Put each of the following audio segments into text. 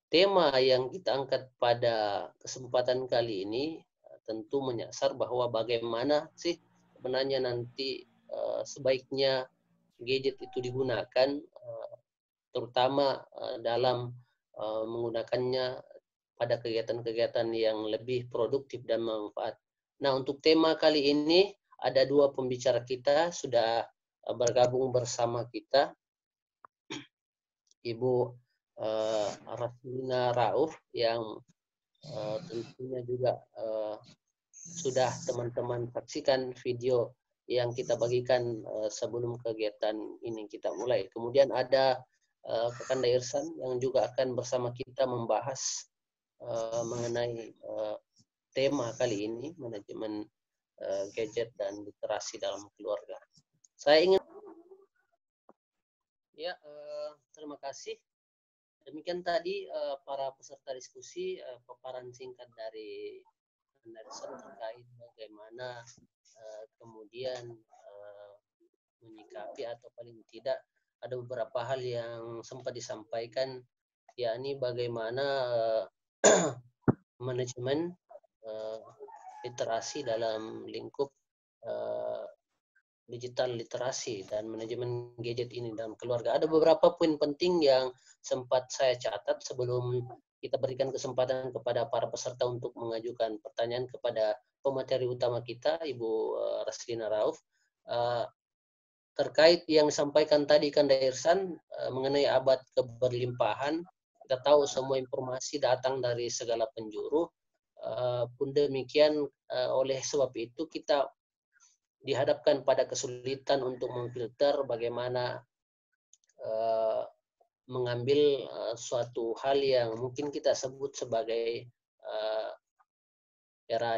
tema yang kita angkat pada kesempatan kali ini tentu menyasar bahwa bagaimana sih sebenarnya nanti sebaiknya gadget itu digunakan, terutama dalam menggunakannya pada kegiatan-kegiatan yang lebih produktif dan bermanfaat. Nah, untuk tema kali ini ada dua pembicara kita sudah bergabung bersama kita, Ibu Rasulina Rauf yang tentunya juga sudah teman-teman saksikan video yang kita bagikan sebelum kegiatan ini kita mulai. Kemudian ada Kakanda Irsan yang juga akan bersama kita membahas mengenai tema kali ini, manajemen gadget dan literasi dalam keluarga. Saya ingin ya terima kasih. Demikian tadi para peserta diskusi paparan singkat dari Nelson terkait bagaimana kemudian menyikapi atau paling tidak ada beberapa hal yang sempat disampaikan, yakni bagaimana manajemen literasi dalam lingkup digital literasi dan manajemen gadget ini dalam keluarga. Ada beberapa poin penting yang sempat saya catat sebelum kita berikan kesempatan kepada para peserta untuk mengajukan pertanyaan kepada pemateri utama kita, Ibu Raslina Rauf. Terkait yang disampaikan tadi Kanda Irsan mengenai abad keberlimpahan, kita tahu semua informasi datang dari segala penjuru. Pun demikian, oleh sebab itu kita dihadapkan pada kesulitan untuk memfilter bagaimana mengambil suatu hal yang mungkin kita sebut sebagai era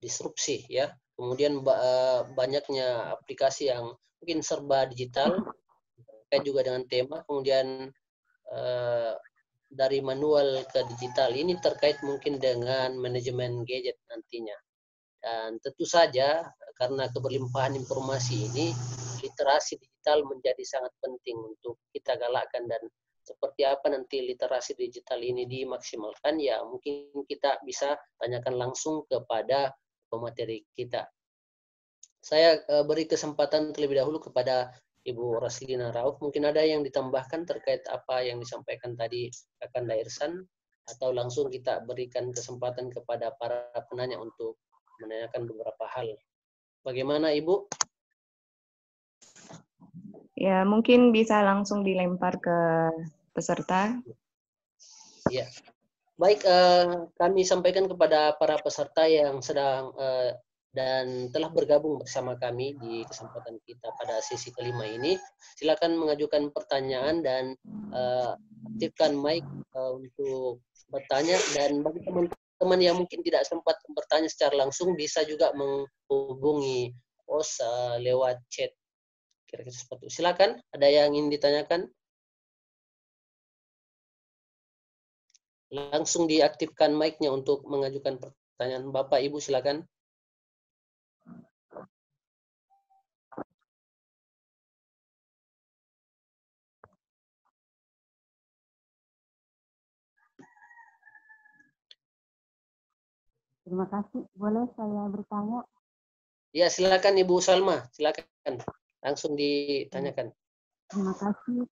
disrupsi, ya. Kemudian banyaknya aplikasi yang mungkin serba digital terkait juga dengan tema, kemudian dari manual ke digital ini terkait mungkin dengan manajemen gadget nantinya. Dan tentu saja karena keberlimpahan informasi ini, literasi digital menjadi sangat penting untuk kita galakkan, dan seperti apa nanti literasi digital ini dimaksimalkan, ya mungkin kita bisa tanyakan langsung kepada pemateri kita. Saya beri kesempatan terlebih dahulu kepada Ibu Raslina Rauf. Mungkin ada yang ditambahkan terkait apa yang disampaikan tadi Kakanda Irsan, atau langsung kita berikan kesempatan kepada para penanya untuk menanyakan beberapa hal. Bagaimana Ibu? Ya, mungkin bisa langsung dilempar ke peserta. Ya, baik, kami sampaikan kepada para peserta yang sedang dan telah bergabung bersama kami di kesempatan kita pada sesi kelima ini. Silakan mengajukan pertanyaan dan aktifkan mic untuk bertanya, dan bagi teman-teman yang mungkin tidak sempat bertanya secara langsung bisa juga menghubungi host lewat chat. Kira-kira seperti itu. Silakan, ada yang ingin ditanyakan? Langsung diaktifkan mic-nya untuk mengajukan pertanyaan. Bapak, Ibu, silakan. Terima kasih. Boleh saya bertanya? Ya, silakan Ibu Salma. Silakan. Langsung ditanyakan. Terima kasih.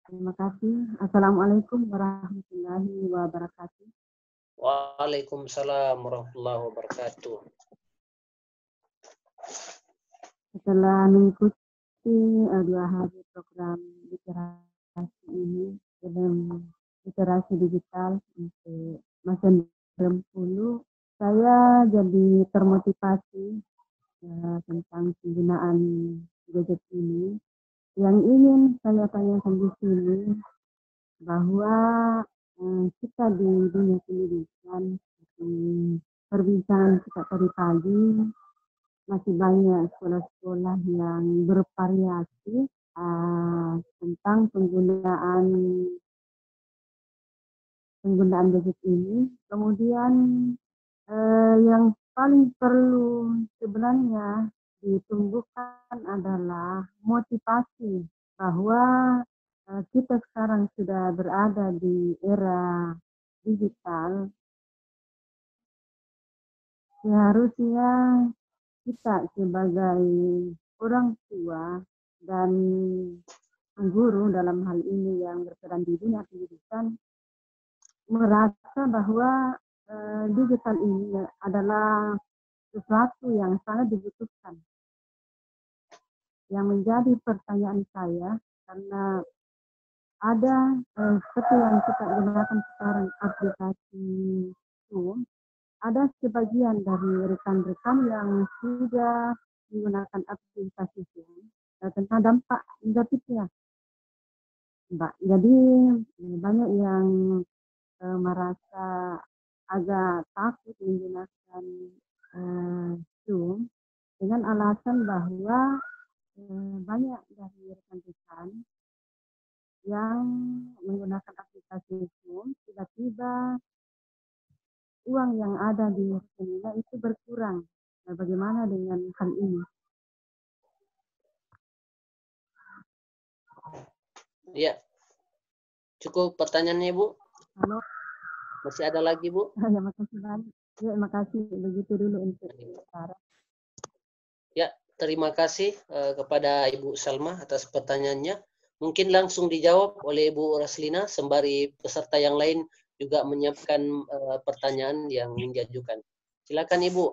Terima kasih. Assalamualaikum warahmatullahi wabarakatuh. Waalaikumsalam warahmatullahi wabarakatuh. Setelah mengikuti 2 hari program literasi ini dengan literasi digital untuk masa Bengkulu, saya jadi termotivasi tentang penggunaan gadget ini. Yang ingin saya tanyakan di sini bahwa kita di dunia pendidikan, di perbincangan kita tadi pagi, masih banyak sekolah-sekolah yang bervariasi tentang penggunaan gadget ini. Kemudian yang paling perlu sebenarnya ditumbuhkan adalah motivasi bahwa kita sekarang sudah berada di era digital, seharusnya kita sebagai orang tua dan guru dalam hal ini yang berperan di dunia pendidikan merasa bahwa digital ini adalah sesuatu yang sangat dibutuhkan. Yang menjadi pertanyaan saya, karena ada seperti yang kita gunakan sekarang aplikasi Zoom, ada sebagian dari rekan-rekan yang sudah menggunakan aplikasi Zoom tentang dampak negatifnya, Mbak. Jadi banyak yang merasa agak takut menggunakan Zoom dengan alasan bahwa banyak dari rekan-rekan yang menggunakan aplikasi Zoom tiba-tiba uang yang ada di rekeningnya itu berkurang. Nah, bagaimana dengan hal ini? Ya, cukup pertanyaannya, Bu. Halo, Masih ada lagi, Bu? ya makasih banyak. Ya, makasih. Begitu dulu untuk sekarang. Ya, terima kasih kepada Ibu Salma atas pertanyaannya. Mungkin langsung dijawab oleh Ibu Raslina sembari peserta yang lain juga menyiapkan pertanyaan yang diajukan. Silakan Ibu.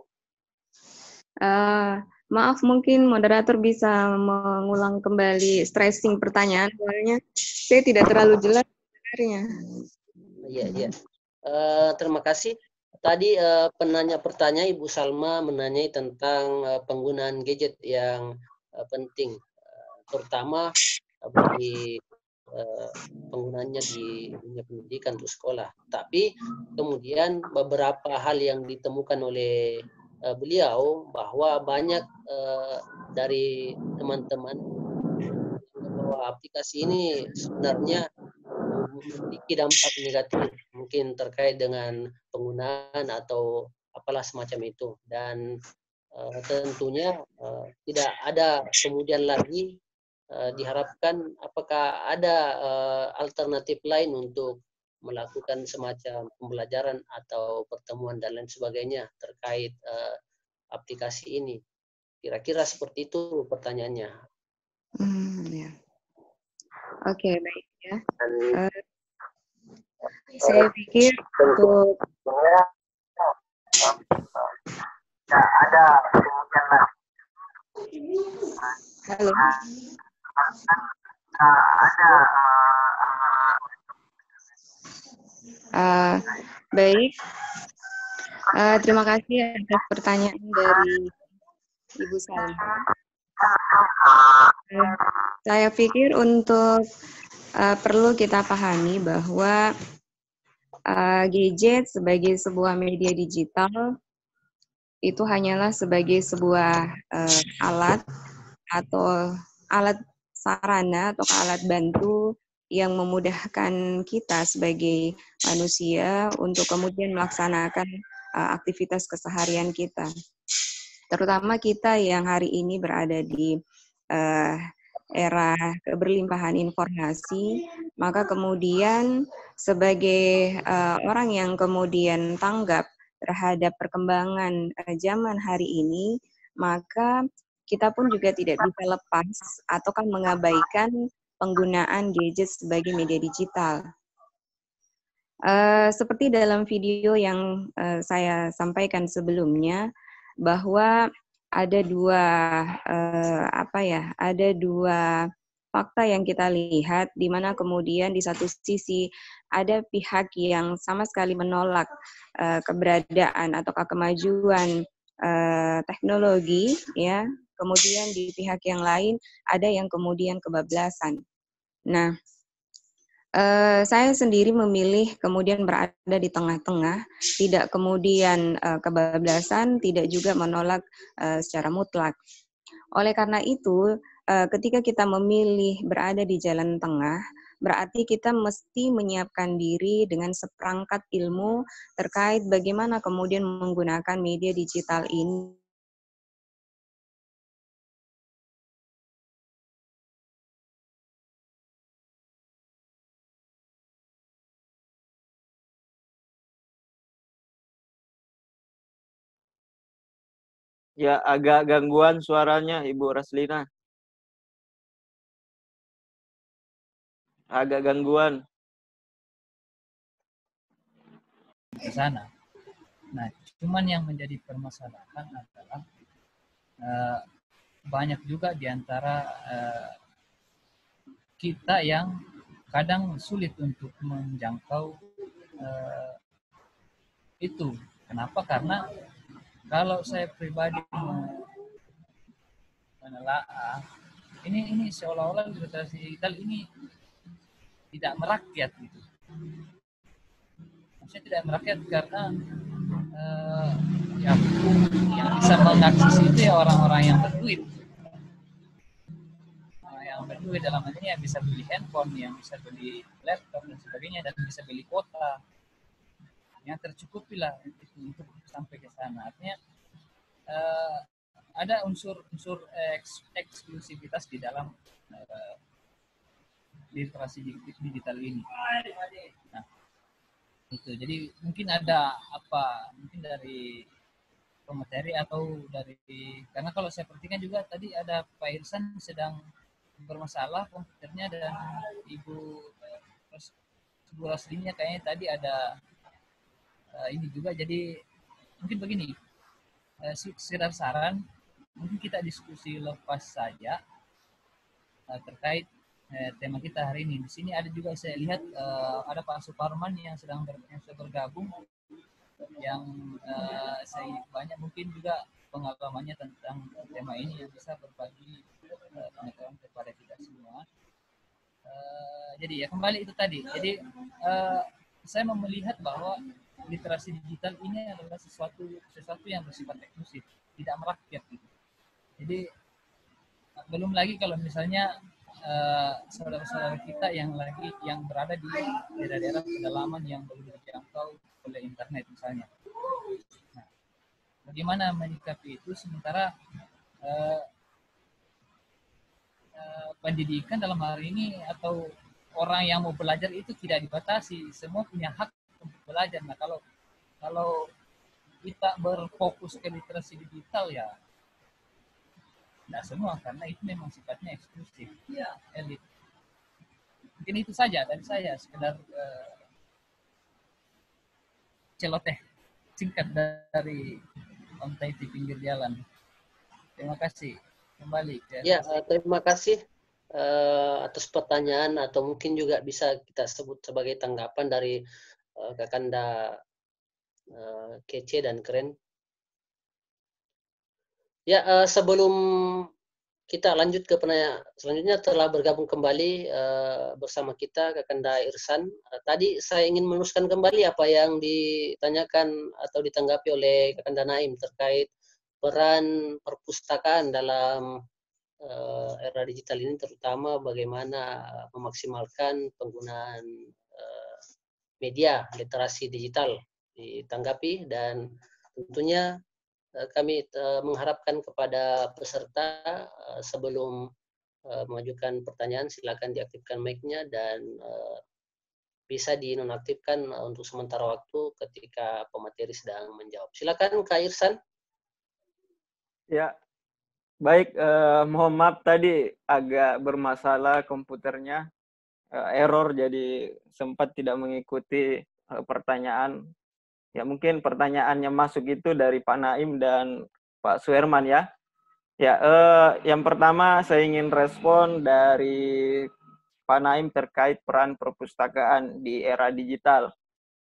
Maaf, mungkin moderator bisa mengulang kembali stressing pertanyaan, soalnya saya tidak terlalu jelas sebenarnya. Iya. Terima kasih. Tadi penanya pertanyaan Ibu Salma menanyai tentang penggunaan gadget yang penting, terutama bagi penggunaannya di dunia pendidikan untuk sekolah. Tapi kemudian beberapa hal yang ditemukan oleh beliau bahwa banyak dari teman-teman bahwa aplikasi ini sebenarnya memiliki dampak negatif, mungkin terkait dengan penggunaan atau apalah semacam itu. Dan tentunya tidak ada kemudian lagi diharapkan apakah ada alternatif lain untuk melakukan semacam pembelajaran atau pertemuan dan lain sebagainya terkait aplikasi ini. Kira-kira seperti itu pertanyaannya. Ya. Oke, baik ya. Saya pikir untuk ada kemudian halo. Baik. Terima kasih atas pertanyaan dari Ibu Salma. Saya pikir untuk perlu kita pahami bahwa gadget sebagai sebuah media digital itu hanyalah sebagai sebuah alat atau alat sarana atau alat bantu yang memudahkan kita sebagai manusia untuk kemudian melaksanakan aktivitas keseharian kita. Terutama kita yang hari ini berada di era keberlimpahan informasi, maka kemudian sebagai orang yang kemudian tanggap terhadap perkembangan zaman hari ini, maka kita pun juga tidak bisa lepas ataukah mengabaikan penggunaan gadget sebagai media digital. Seperti dalam video yang saya sampaikan sebelumnya, bahwa ada dua fakta yang kita lihat, di mana kemudian di satu sisi ada pihak yang sama sekali menolak keberadaan ataukah kemajuan teknologi, ya. Kemudian di pihak yang lain ada yang kemudian kebablasan. Nah, saya sendiri memilih kemudian berada di tengah-tengah, tidak kemudian kebablasan, tidak juga menolak secara mutlak. Oleh karena itu, ketika kita memilih berada di jalan tengah, berarti kita mesti menyiapkan diri dengan seperangkat ilmu terkait bagaimana kemudian menggunakan media digital ini Ya, agak gangguan suaranya, Ibu Raslina. Agak gangguan. Ke sana. Nah, cuman yang menjadi permasalahan adalah banyak juga di antara kita yang kadang sulit untuk menjangkau itu. Kenapa? Karena kalau saya pribadi menelaah, ini seolah-olah literasi digital ini tidak merakyat gitu. Maksudnya tidak merakyat karena yang bisa mengakses itu ya orang-orang yang berduit. Yang berduit dalam hal ini yang bisa beli handphone, yang bisa beli laptop dan sebagainya, dan bisa beli kuota. Yang tercukupi lah untuk sampai ke sana. Artinya ada unsur eksklusivitas di dalam literasi digital ini. Nah, itu. Jadi mungkin ada mungkin dari pemateri atau dari, karena kalau saya perhatikan juga tadi ada Pak Irsan sedang bermasalah komputernya, dan Ibu Raslina kayaknya tadi ada ini juga. Jadi mungkin begini, sekedar saran, mungkin kita diskusi lepas saja terkait tema kita hari ini. Di sini ada juga, saya lihat ada Pak Suparman yang sudah bergabung, yang saya banyak mungkin juga pengalamannya tentang tema ini yang bisa berbagi pengetahuan kepada kita semua. Jadi ya kembali itu tadi. Jadi saya mau melihat bahwa literasi digital ini adalah sesuatu yang bersifat eksklusif, tidak merakyat gitu. Jadi belum lagi kalau misalnya saudara-saudara kita yang berada di daerah-daerah pedalaman yang belum dijangkau oleh internet misalnya. Nah, bagaimana menyikapi itu sementara pendidikan dalam hari ini atau orang yang mau belajar itu tidak dibatasi, semua punya hak untuk belajar. Nah, kalau kita berfokus ke literasi digital ya tidak semua, karena itu memang sifatnya eksklusif, elit. Mungkin itu saja dari saya, sekedar celoteh singkat dari ontai di pinggir jalan. Terima kasih. Kembali ke terima kasih atas pertanyaan, atau mungkin juga bisa kita sebut sebagai tanggapan dari Kakanda kece dan keren. Ya, sebelum kita lanjut ke penanya selanjutnya, telah bergabung kembali bersama kita Kakanda Irsan. Tadi saya ingin meneruskan kembali apa yang ditanyakan atau ditanggapi oleh Kakanda Naim terkait peran perpustakaan dalam era digital ini, terutama bagaimana memaksimalkan penggunaan media literasi digital. Ditanggapi, dan tentunya kami mengharapkan kepada peserta sebelum mengajukan pertanyaan silakan diaktifkan mic-nya dan bisa dinonaktifkan untuk sementara waktu ketika pemateri sedang menjawab. Silakan Kak Irsan. Ya, baik. Mohon maaf tadi agak bermasalah komputernya, error, jadi sempat tidak mengikuti pertanyaan. Ya, mungkin pertanyaannya masuk itu dari Pak Naim dan Pak Suherman ya. Ya, yang pertama saya ingin respon dari Pak Naim terkait peran perpustakaan di era digital.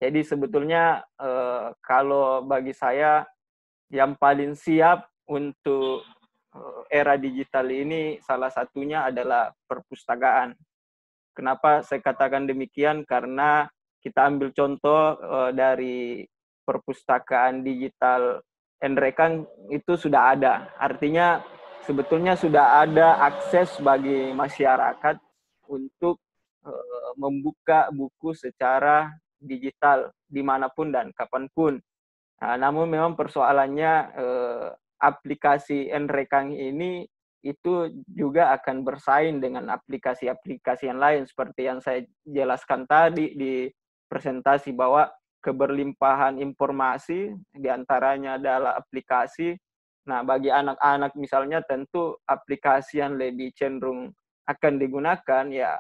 Jadi sebetulnya kalau bagi saya yang paling siap untuk era digital ini salah satunya adalah perpustakaan. Kenapa saya katakan demikian? Karena kita ambil contoh dari perpustakaan digital Enrekan itu sudah ada. Artinya sebetulnya sudah ada akses bagi masyarakat untuk membuka buku secara digital dimanapun dan kapanpun. Nah, namun memang persoalannya aplikasi Enrekan ini itu juga akan bersaing dengan aplikasi-aplikasi yang lain seperti yang saya jelaskan tadi di presentasi, bahwa keberlimpahan informasi diantaranya adalah aplikasi Nah, bagi anak-anak misalnya tentu aplikasi yang lebih cenderung akan digunakan ya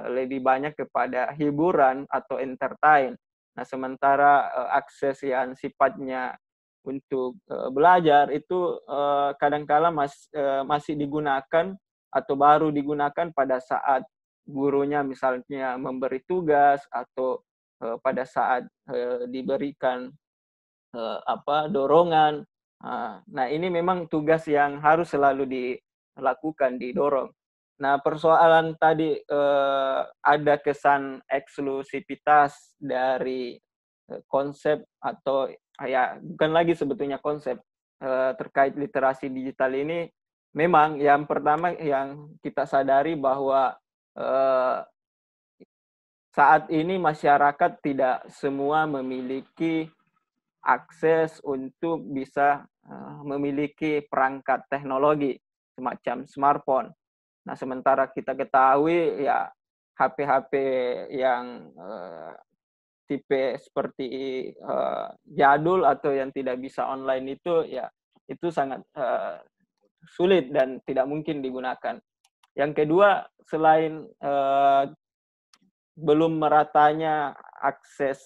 lebih banyak kepada hiburan atau entertain. Nah, sementara akses yang sifatnya untuk belajar itu kadangkala masih digunakan atau baru digunakan pada saat gurunya misalnya memberi tugas atau pada saat diberikan dorongan. Nah, ini memang tugas yang harus selalu dilakukan, didorong. Nah, persoalan tadi ada kesan eksklusivitas dari konsep atau ya bukan lagi sebetulnya konsep terkait literasi digital ini. Memang yang pertama yang kita sadari bahwa saat ini masyarakat tidak semua memiliki akses untuk bisa memiliki perangkat teknologi semacam smartphone. Nah, sementara kita ketahui ya HP-HP yang tipe seperti jadul atau yang tidak bisa online itu ya itu sangat sulit dan tidak mungkin digunakan. Yang kedua, selain belum meratanya akses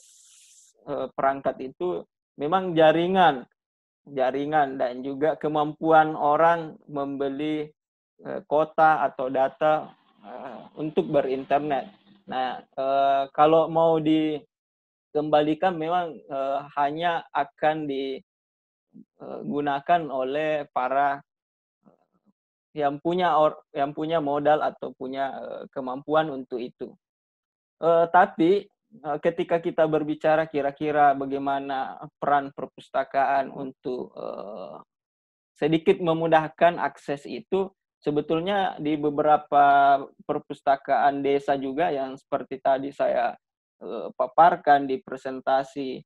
perangkat itu, memang jaringan dan juga kemampuan orang membeli kuota atau data untuk berinternet. Nah, kalau mau dikembalikan memang hanya akan digunakan oleh para yang punya modal atau punya kemampuan untuk itu. Tapi ketika kita berbicara kira-kira bagaimana peran perpustakaan untuk sedikit memudahkan akses itu, sebetulnya di beberapa perpustakaan desa juga yang seperti tadi saya paparkan di presentasi,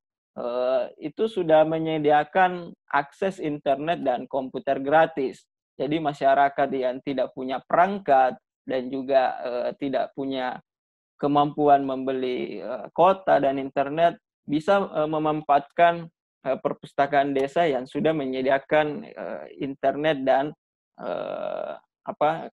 itu sudah menyediakan akses internet dan komputer gratis. Jadi masyarakat yang tidak punya perangkat dan juga tidak punya kemampuan membeli kuota dan internet bisa memanfaatkan perpustakaan desa yang sudah menyediakan internet dan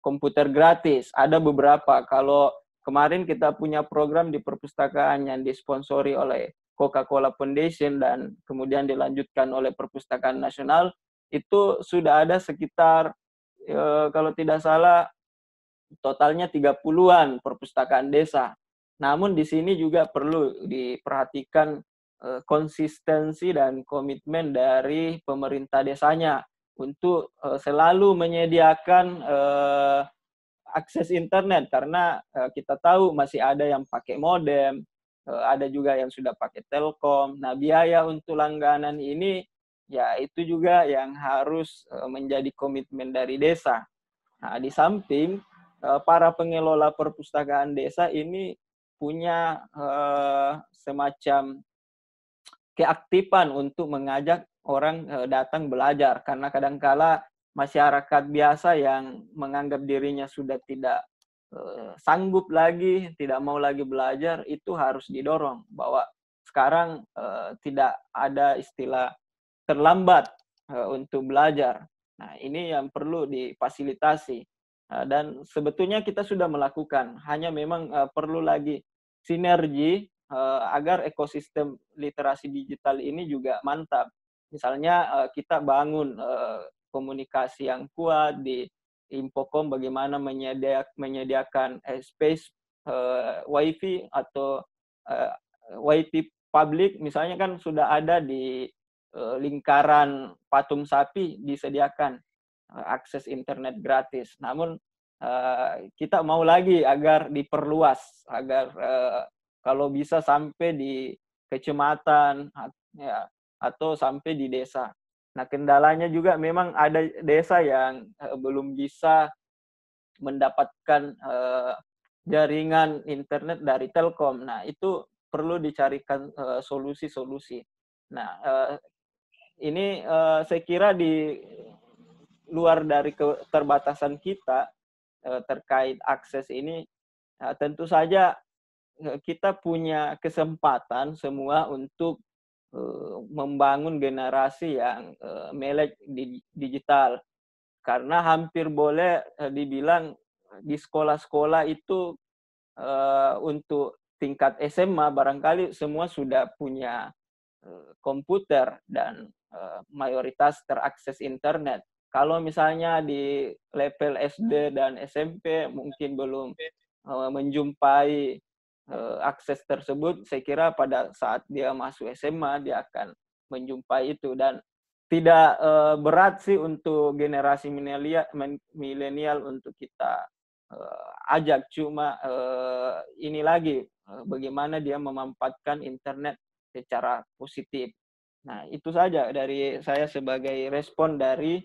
komputer gratis. Ada beberapa. Kalau kemarin kita punya program di perpustakaan yang disponsori oleh Coca-Cola Foundation dan kemudian dilanjutkan oleh Perpustakaan Nasional, itu sudah ada sekitar kalau tidak salah totalnya 30-an perpustakaan desa. Namun di sini juga perlu diperhatikan konsistensi dan komitmen dari pemerintah desanya untuk selalu menyediakan akses internet, karena kita tahu masih ada yang pakai modem, ada juga yang sudah pakai Telkom. Nah, biaya untuk langganan ini ya itu juga yang harus menjadi komitmen dari desa. Nah, di samping para pengelola perpustakaan desa ini punya semacam keaktifan untuk mengajak orang datang belajar, karena kadangkala masyarakat biasa yang menganggap dirinya sudah tidak sanggup lagi, tidak mau lagi belajar, itu harus didorong bahwa sekarang tidak ada istilah terlambat untuk belajar. Nah, ini yang perlu difasilitasi. Dan sebetulnya kita sudah melakukan, hanya memang perlu lagi sinergi agar ekosistem literasi digital ini juga mantap. Misalnya kita bangun komunikasi yang kuat di Infocom, bagaimana menyediakan space wifi atau wifi publik, misalnya kan sudah ada di lingkaran Patung Sapi disediakan akses internet gratis. Namun kita mau lagi agar diperluas, agar kalau bisa sampai di kecamatan ya, atau sampai di desa. Nah, kendalanya juga memang ada desa yang belum bisa mendapatkan jaringan internet dari Telkom. Nah, itu perlu dicarikan solusi-solusi. Nah, ini saya kira di luar dari keterbatasan kita terkait akses ini, tentu saja kita punya kesempatan semua untuk membangun generasi yang melek digital. Karena hampir boleh dibilang di sekolah-sekolah itu untuk tingkat SMA barangkali semua sudah punya komputer dan mayoritas terakses internet. Kalau misalnya di level SD dan SMP mungkin belum menjumpai akses tersebut, saya kira pada saat dia masuk SMA dia akan menjumpai itu. Dan tidak berat sih untuk generasi milenial untuk kita ajak, cuma ini lagi bagaimana dia memanfaatkan internet secara positif. Nah, itu saja dari saya sebagai respon dari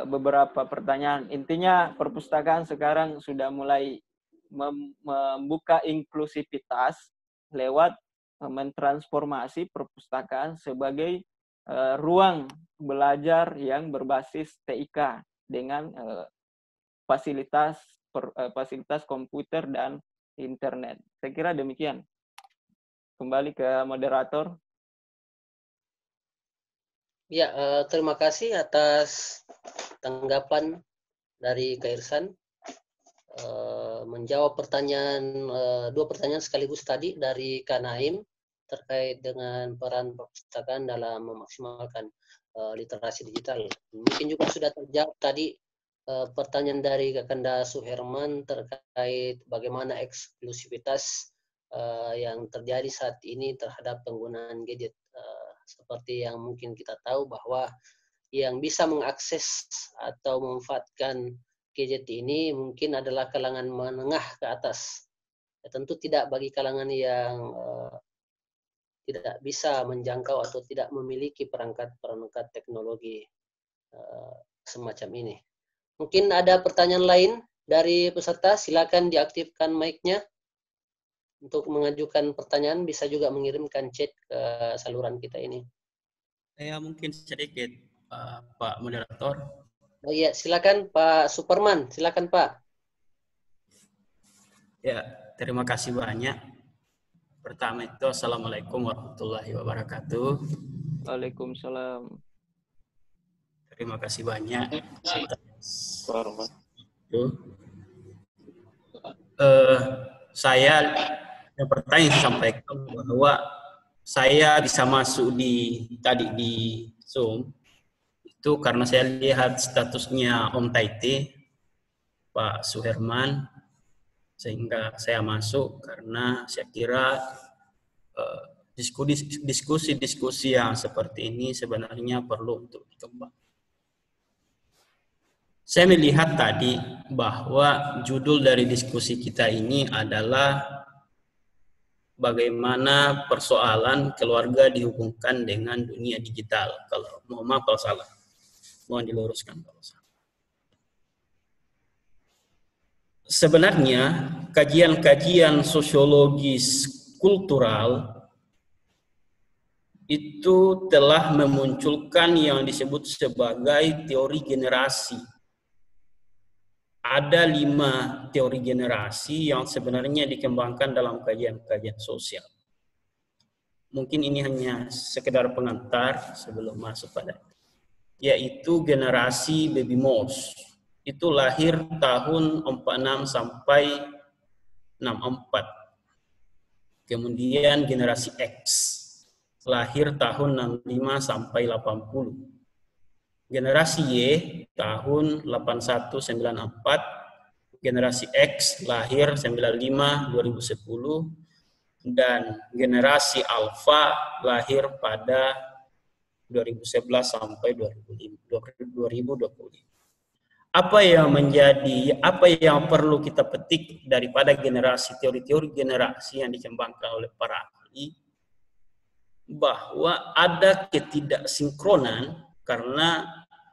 beberapa pertanyaan. Intinya perpustakaan sekarang sudah mulai membuka inklusivitas lewat mentransformasi perpustakaan sebagai ruang belajar yang berbasis TIK dengan fasilitas komputer dan internet. Saya kira demikian. Kembali ke moderator. Ya, terima kasih atas tanggapan dari Kak Irsan. Menjawab pertanyaan, dua pertanyaan sekaligus tadi dari Kak Naim terkait dengan peran perpustakaan dalam memaksimalkan literasi digital. Mungkin juga sudah terjawab tadi pertanyaan dari Kakanda Suherman terkait bagaimana eksklusivitas yang terjadi saat ini terhadap penggunaan gadget. Seperti yang mungkin kita tahu bahwa yang bisa mengakses atau memanfaatkan gadget ini mungkin adalah kalangan menengah ke atas. Ya, tentu tidak bagi kalangan yang tidak bisa menjangkau atau tidak memiliki perangkat teknologi semacam ini. Mungkin ada pertanyaan lain dari peserta, silakan diaktifkan mic-nya. Untuk mengajukan pertanyaan bisa juga mengirimkan chat ke saluran kita ini. Saya mungkin sedikit, Pak Moderator. Oh iya, silakan Pak Superman, silakan Pak. Ya, terima kasih banyak. Pertama itu, Assalamualaikum warahmatullahi wabarakatuh. Waalaikumsalam. Terima kasih banyak. Saya yang pertama yang sampaikan bahwa saya bisa masuk tadi di Zoom itu karena saya lihat statusnya Om Taite, Pak Suherman, sehingga saya masuk karena saya kira diskusi-diskusi yang seperti ini sebenarnya perlu untuk dikembangkan. Saya melihat tadi bahwa judul dari diskusi kita ini adalah bagaimana persoalan keluarga dihubungkan dengan dunia digital. Mohon maaf kalau salah, mohon diluruskan kalau salah. Sebenarnya kajian-kajian sosiologis kultural itu telah memunculkan yang disebut sebagai teori generasi. Ada 5 teori generasi yang sebenarnya dikembangkan dalam kajian-kajian sosial. Mungkin ini hanya sekedar pengantar sebelum masuk pada itu. Yaitu generasi baby boomers. Itu lahir tahun 46 sampai 64. Kemudian generasi X. Lahir tahun 65 sampai 80. Generasi Y tahun 81-94, generasi X lahir 95-2010, dan generasi Alpha lahir pada 2011 sampai 2025. Apa yang perlu kita petik daripada teori-teori generasi yang dikembangkan oleh para ahli, bahwa ada ketidaksinkronan karena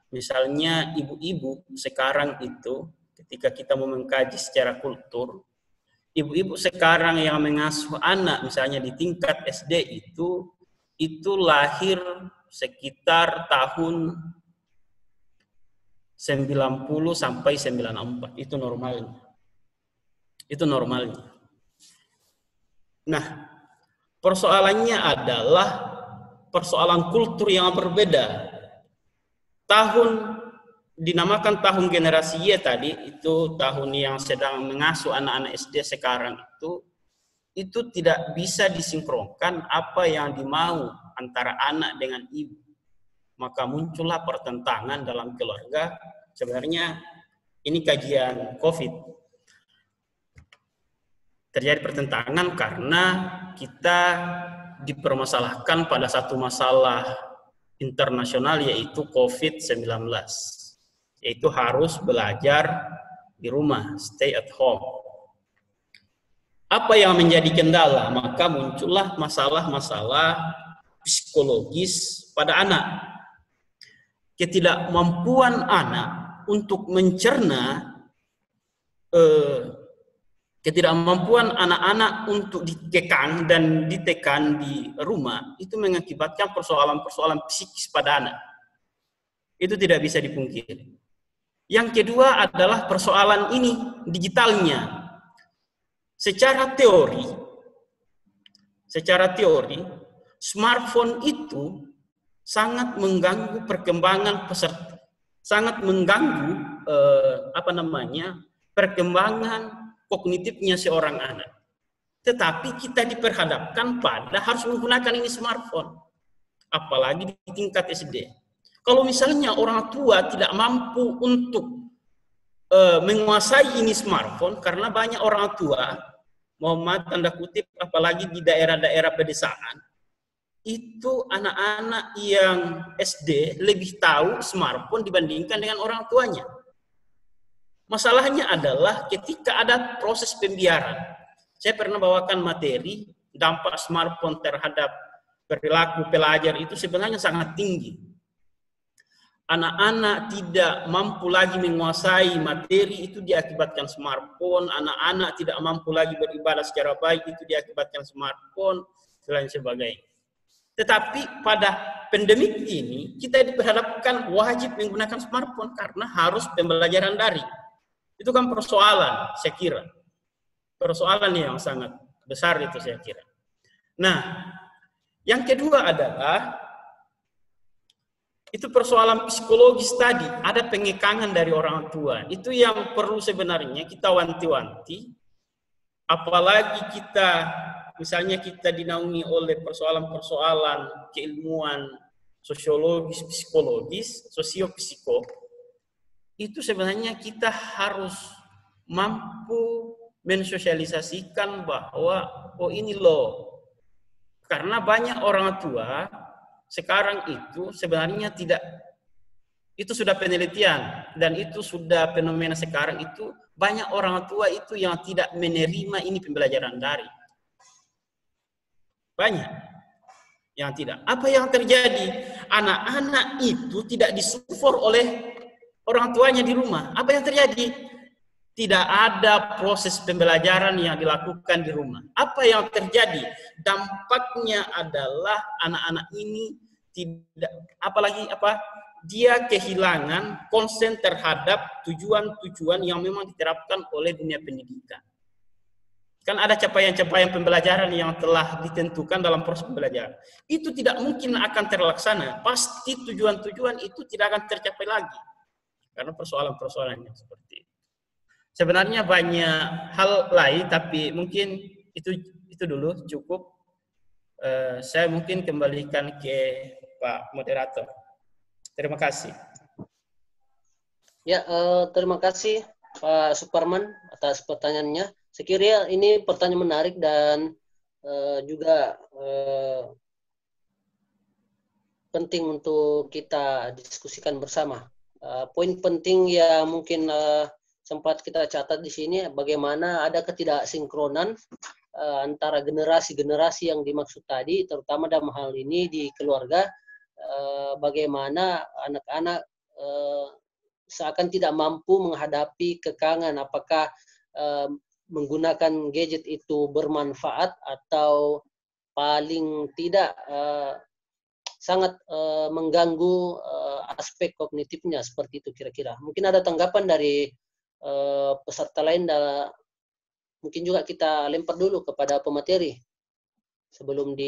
misalnya ibu-ibu sekarang itu ketika kita mau mengkaji secara kultur, ibu-ibu sekarang yang mengasuh anak misalnya di tingkat SD itu lahir sekitar tahun 90 sampai 94, itu normalnya. Itu normalnya. Nah, persoalannya adalah persoalan kultur yang berbeda. Dinamakan tahun generasi Y tadi, itu tahun yang sedang mengasuh anak-anak SD sekarang itu tidak bisa disinkronkan apa yang dimau antara anak dengan ibu. Maka muncullah pertentangan dalam keluarga. Sebenarnya ini kajian COVID. Terjadi pertentangan karena kita dipermasalahkan pada satu masalah internasional, yaitu COVID-19. Yaitu harus belajar di rumah, stay at home. Apa yang menjadi kendala? Maka muncullah masalah-masalah psikologis pada anak. Ketidakmampuan anak untuk mencerna, ketidakmampuan anak-anak untuk dikekang dan ditekan di rumah, itu mengakibatkan persoalan-persoalan psikis pada anak. Itu tidak bisa dipungkiri. Yang kedua adalah persoalan ini, digitalnya. Secara teori, smartphone itu sangat mengganggu perkembangan peserta, sangat mengganggu perkembangan kognitifnya seorang anak. Tetapi kita diperhadapkan pada harus menggunakan ini smartphone, apalagi di tingkat SD. Kalau misalnya orang tua tidak mampu untuk menguasai ini smartphone, karena banyak orang tua, Muhammad tanda kutip, apalagi di daerah-daerah pedesaan, itu anak-anak yang SD lebih tahu smartphone dibandingkan dengan orang tuanya. Masalahnya adalah ketika ada proses pembiaran. Saya pernah bawakan materi dampak smartphone terhadap perilaku pelajar itu sebenarnya sangat tinggi. Anak-anak tidak mampu lagi menguasai materi, itu diakibatkan smartphone. Anak-anak tidak mampu lagi beribadah secara baik, itu diakibatkan smartphone, dan sebagainya. Tetapi pada pandemik ini, kita diperhadapkan wajib menggunakan smartphone karena harus pembelajaran daring. Itu kan persoalan, saya kira. Persoalan yang sangat besar itu, saya kira. Nah, yang kedua adalah itu persoalan psikologis tadi, ada pengekangan dari orang tua. Itu yang perlu sebenarnya kita wanti-wanti, apalagi misalnya kita dinaungi oleh persoalan-persoalan keilmuan sosiologis, psikologis, sosiopsiko. Itu sebenarnya kita harus mampu mensosialisasikan bahwa, oh ini loh, karena banyak orang tua sekarang itu sebenarnya tidak, itu sudah penelitian dan itu sudah fenomena sekarang itu, banyak orang tua itu yang tidak menerima ini pembelajaran daring. Banyak yang tidak. Apa yang terjadi? Anak-anak itu tidak disupport oleh orang tuanya di rumah. Apa yang terjadi? Tidak ada proses pembelajaran yang dilakukan di rumah. Apa yang terjadi? Dampaknya adalah anak-anak ini dia kehilangan konsen terhadap tujuan-tujuan yang memang diterapkan oleh dunia pendidikan. Kan ada capaian-capaian pembelajaran yang telah ditentukan dalam proses pembelajaran. Itu tidak mungkin akan terlaksana. Pasti tujuan-tujuan itu tidak akan tercapai lagi. Karena persoalan-persoalan yang seperti itu. Sebenarnya banyak hal lain, tapi mungkin itu dulu cukup. Saya mungkin kembalikan ke Pak Moderator. Terima kasih. Ya, terima kasih Pak Suparman atas pertanyaannya. Sekiranya ini pertanyaan menarik dan juga penting untuk kita diskusikan bersama. Poin penting yang mungkin sempat kita catat di sini, bagaimana ada ketidaksinkronan antara generasi-generasi yang dimaksud tadi, terutama dalam hal ini di keluarga, bagaimana anak-anak seakan tidak mampu menghadapi kekangan, apakah menggunakan gadget itu bermanfaat atau paling tidak sangat mengganggu aspek kognitifnya, seperti itu kira-kira. Mungkin ada tanggapan dari peserta lain, mungkin juga kita lempar dulu kepada pemateri sebelum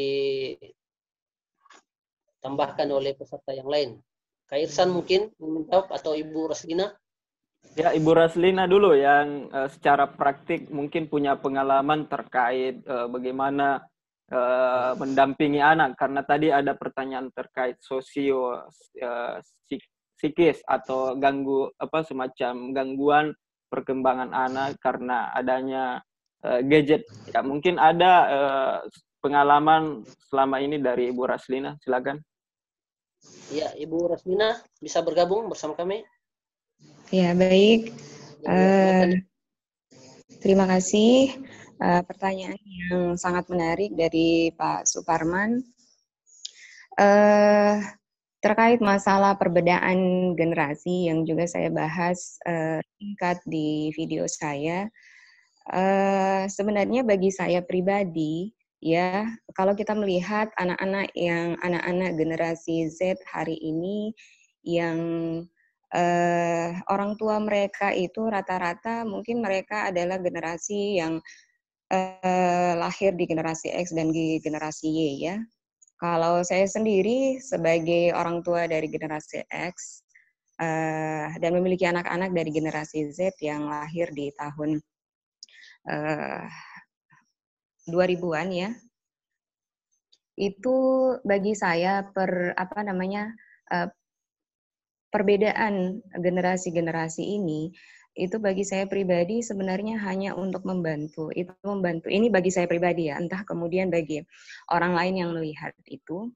ditambahkan oleh peserta yang lain. Kak Irsan mungkin menjawab atau Ibu Raslina? Ya, Ibu Raslina dulu yang secara praktik mungkin punya pengalaman terkait bagaimana mendampingi anak, karena tadi ada pertanyaan terkait psikis atau semacam gangguan perkembangan anak karena adanya gadget. Ya, mungkin ada pengalaman selama ini dari Ibu Raslina, silakan. Ya, Ibu Raslina bisa bergabung bersama kami. Ya, baik. Terima kasih. Pertanyaan yang sangat menarik dari Pak Suparman. Terkait masalah perbedaan generasi yang juga saya bahas singkat di video saya. Sebenarnya bagi saya pribadi, ya, kalau kita melihat anak-anak generasi Z hari ini yang orang tua mereka itu rata-rata mungkin mereka adalah generasi yang lahir di generasi X dan di generasi Y, ya. Kalau saya sendiri sebagai orang tua dari generasi X dan memiliki anak-anak dari generasi Z yang lahir di tahun 2000-an, ya, itu bagi saya perbedaan generasi-generasi ini itu bagi saya pribadi sebenarnya hanya untuk membantu. Itu membantu. Ini bagi saya pribadi, ya. Entah kemudian bagi orang lain yang melihat itu.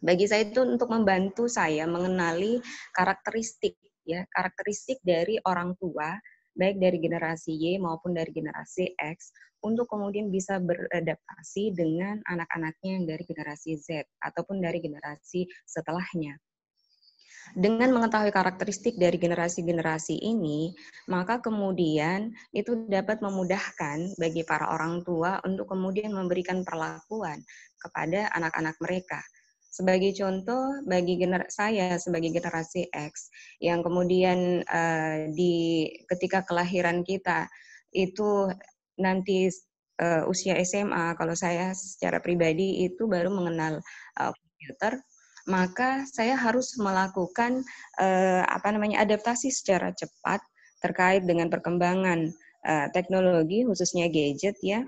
Bagi saya itu untuk membantu saya mengenali karakteristik, ya, karakteristik dari orang tua, baik dari generasi Y maupun dari generasi X, untuk kemudian bisa beradaptasi dengan anak-anaknya yang dari generasi Z ataupun dari generasi setelahnya. Dengan mengetahui karakteristik dari generasi-generasi ini, maka kemudian itu dapat memudahkan bagi para orang tua untuk kemudian memberikan perlakuan kepada anak-anak mereka. Sebagai contoh, bagi saya sebagai generasi X, yang kemudian ketika kelahiran kita itu nanti usia SMA, kalau saya secara pribadi itu baru mengenal komputer, maka saya harus melakukan adaptasi secara cepat terkait dengan perkembangan teknologi, khususnya gadget, ya,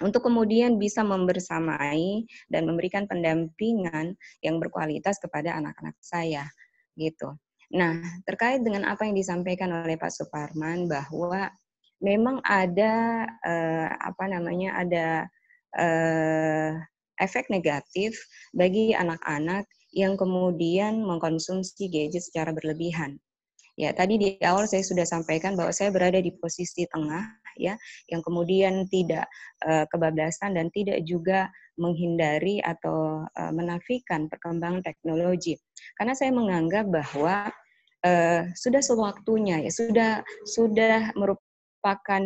untuk kemudian bisa membersamai dan memberikan pendampingan yang berkualitas kepada anak-anak saya, gitu. Nah, terkait dengan apa yang disampaikan oleh Pak Suparman bahwa memang ada efek negatif bagi anak-anak yang kemudian mengkonsumsi gadget secara berlebihan. Ya, tadi di awal saya sudah sampaikan bahwa saya berada di posisi tengah, ya, yang kemudian tidak kebablasan dan tidak juga menghindari atau menafikan perkembangan teknologi. Karena saya menganggap bahwa sudah sewaktunya, ya, sudah merupakan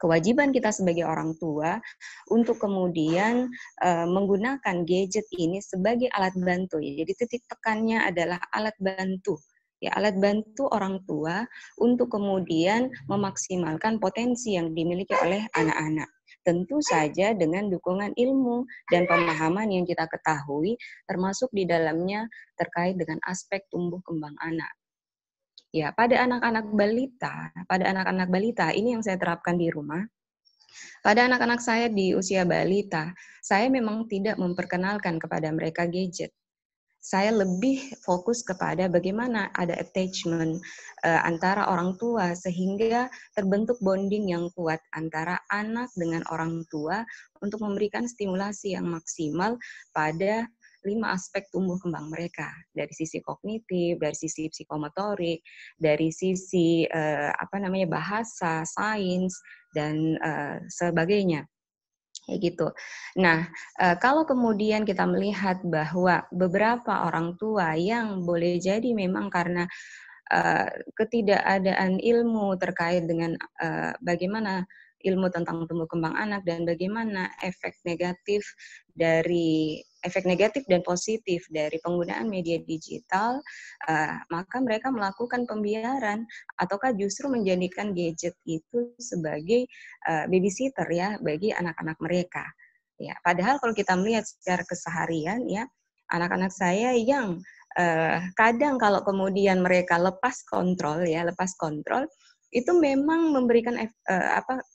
kewajiban kita sebagai orang tua untuk kemudian menggunakan gadget ini sebagai alat bantu. Ya. Jadi titik tekannya adalah alat bantu. Ya, alat bantu orang tua untuk kemudian memaksimalkan potensi yang dimiliki oleh anak-anak. Tentu saja dengan dukungan ilmu dan pemahaman yang kita ketahui, termasuk di dalamnya terkait dengan aspek tumbuh kembang anak. Ya, pada anak-anak balita, ini yang saya terapkan di rumah. Pada anak-anak saya di usia balita, saya memang tidak memperkenalkan kepada mereka gadget. Saya lebih fokus kepada bagaimana ada attachment antara orang tua sehingga terbentuk bonding yang kuat antara anak dengan orang tua untuk memberikan stimulasi yang maksimal pada 5 aspek tumbuh kembang mereka, dari sisi kognitif, dari sisi psikomotorik, dari sisi bahasa, sains, dan sebagainya. Ya gitu. Nah, kalau kemudian kita melihat bahwa beberapa orang tua yang boleh jadi memang karena ketidakadaan ilmu terkait dengan bagaimana ilmu tentang tumbuh kembang anak dan bagaimana efek negatif dan positif dari penggunaan media digital, maka mereka melakukan pembiaran ataukah justru menjadikan gadget itu sebagai babysitter, ya, bagi anak-anak mereka. Ya, padahal kalau kita melihat secara keseharian, ya, anak-anak saya yang kadang kalau kemudian mereka lepas kontrol itu memang memberikan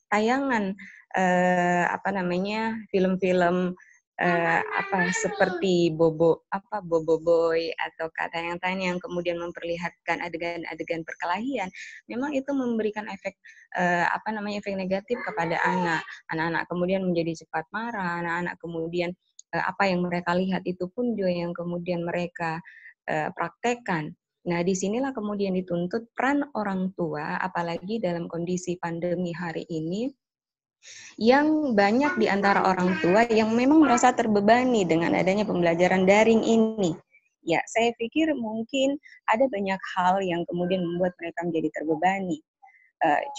tayangan film-film seperti Bobo Boy atau tayangan-tayangan yang kemudian memperlihatkan adegan-adegan perkelahian, memang itu memberikan efek efek negatif kepada anak-anak kemudian menjadi cepat marah, anak-anak kemudian apa yang mereka lihat itu pun juga yang kemudian mereka praktekkan. Nah, disinilah kemudian dituntut peran orang tua, apalagi dalam kondisi pandemi hari ini, yang banyak di antara orang tua yang memang merasa terbebani dengan adanya pembelajaran daring ini. Ya, saya pikir mungkin ada banyak hal yang kemudian membuat mereka menjadi terbebani.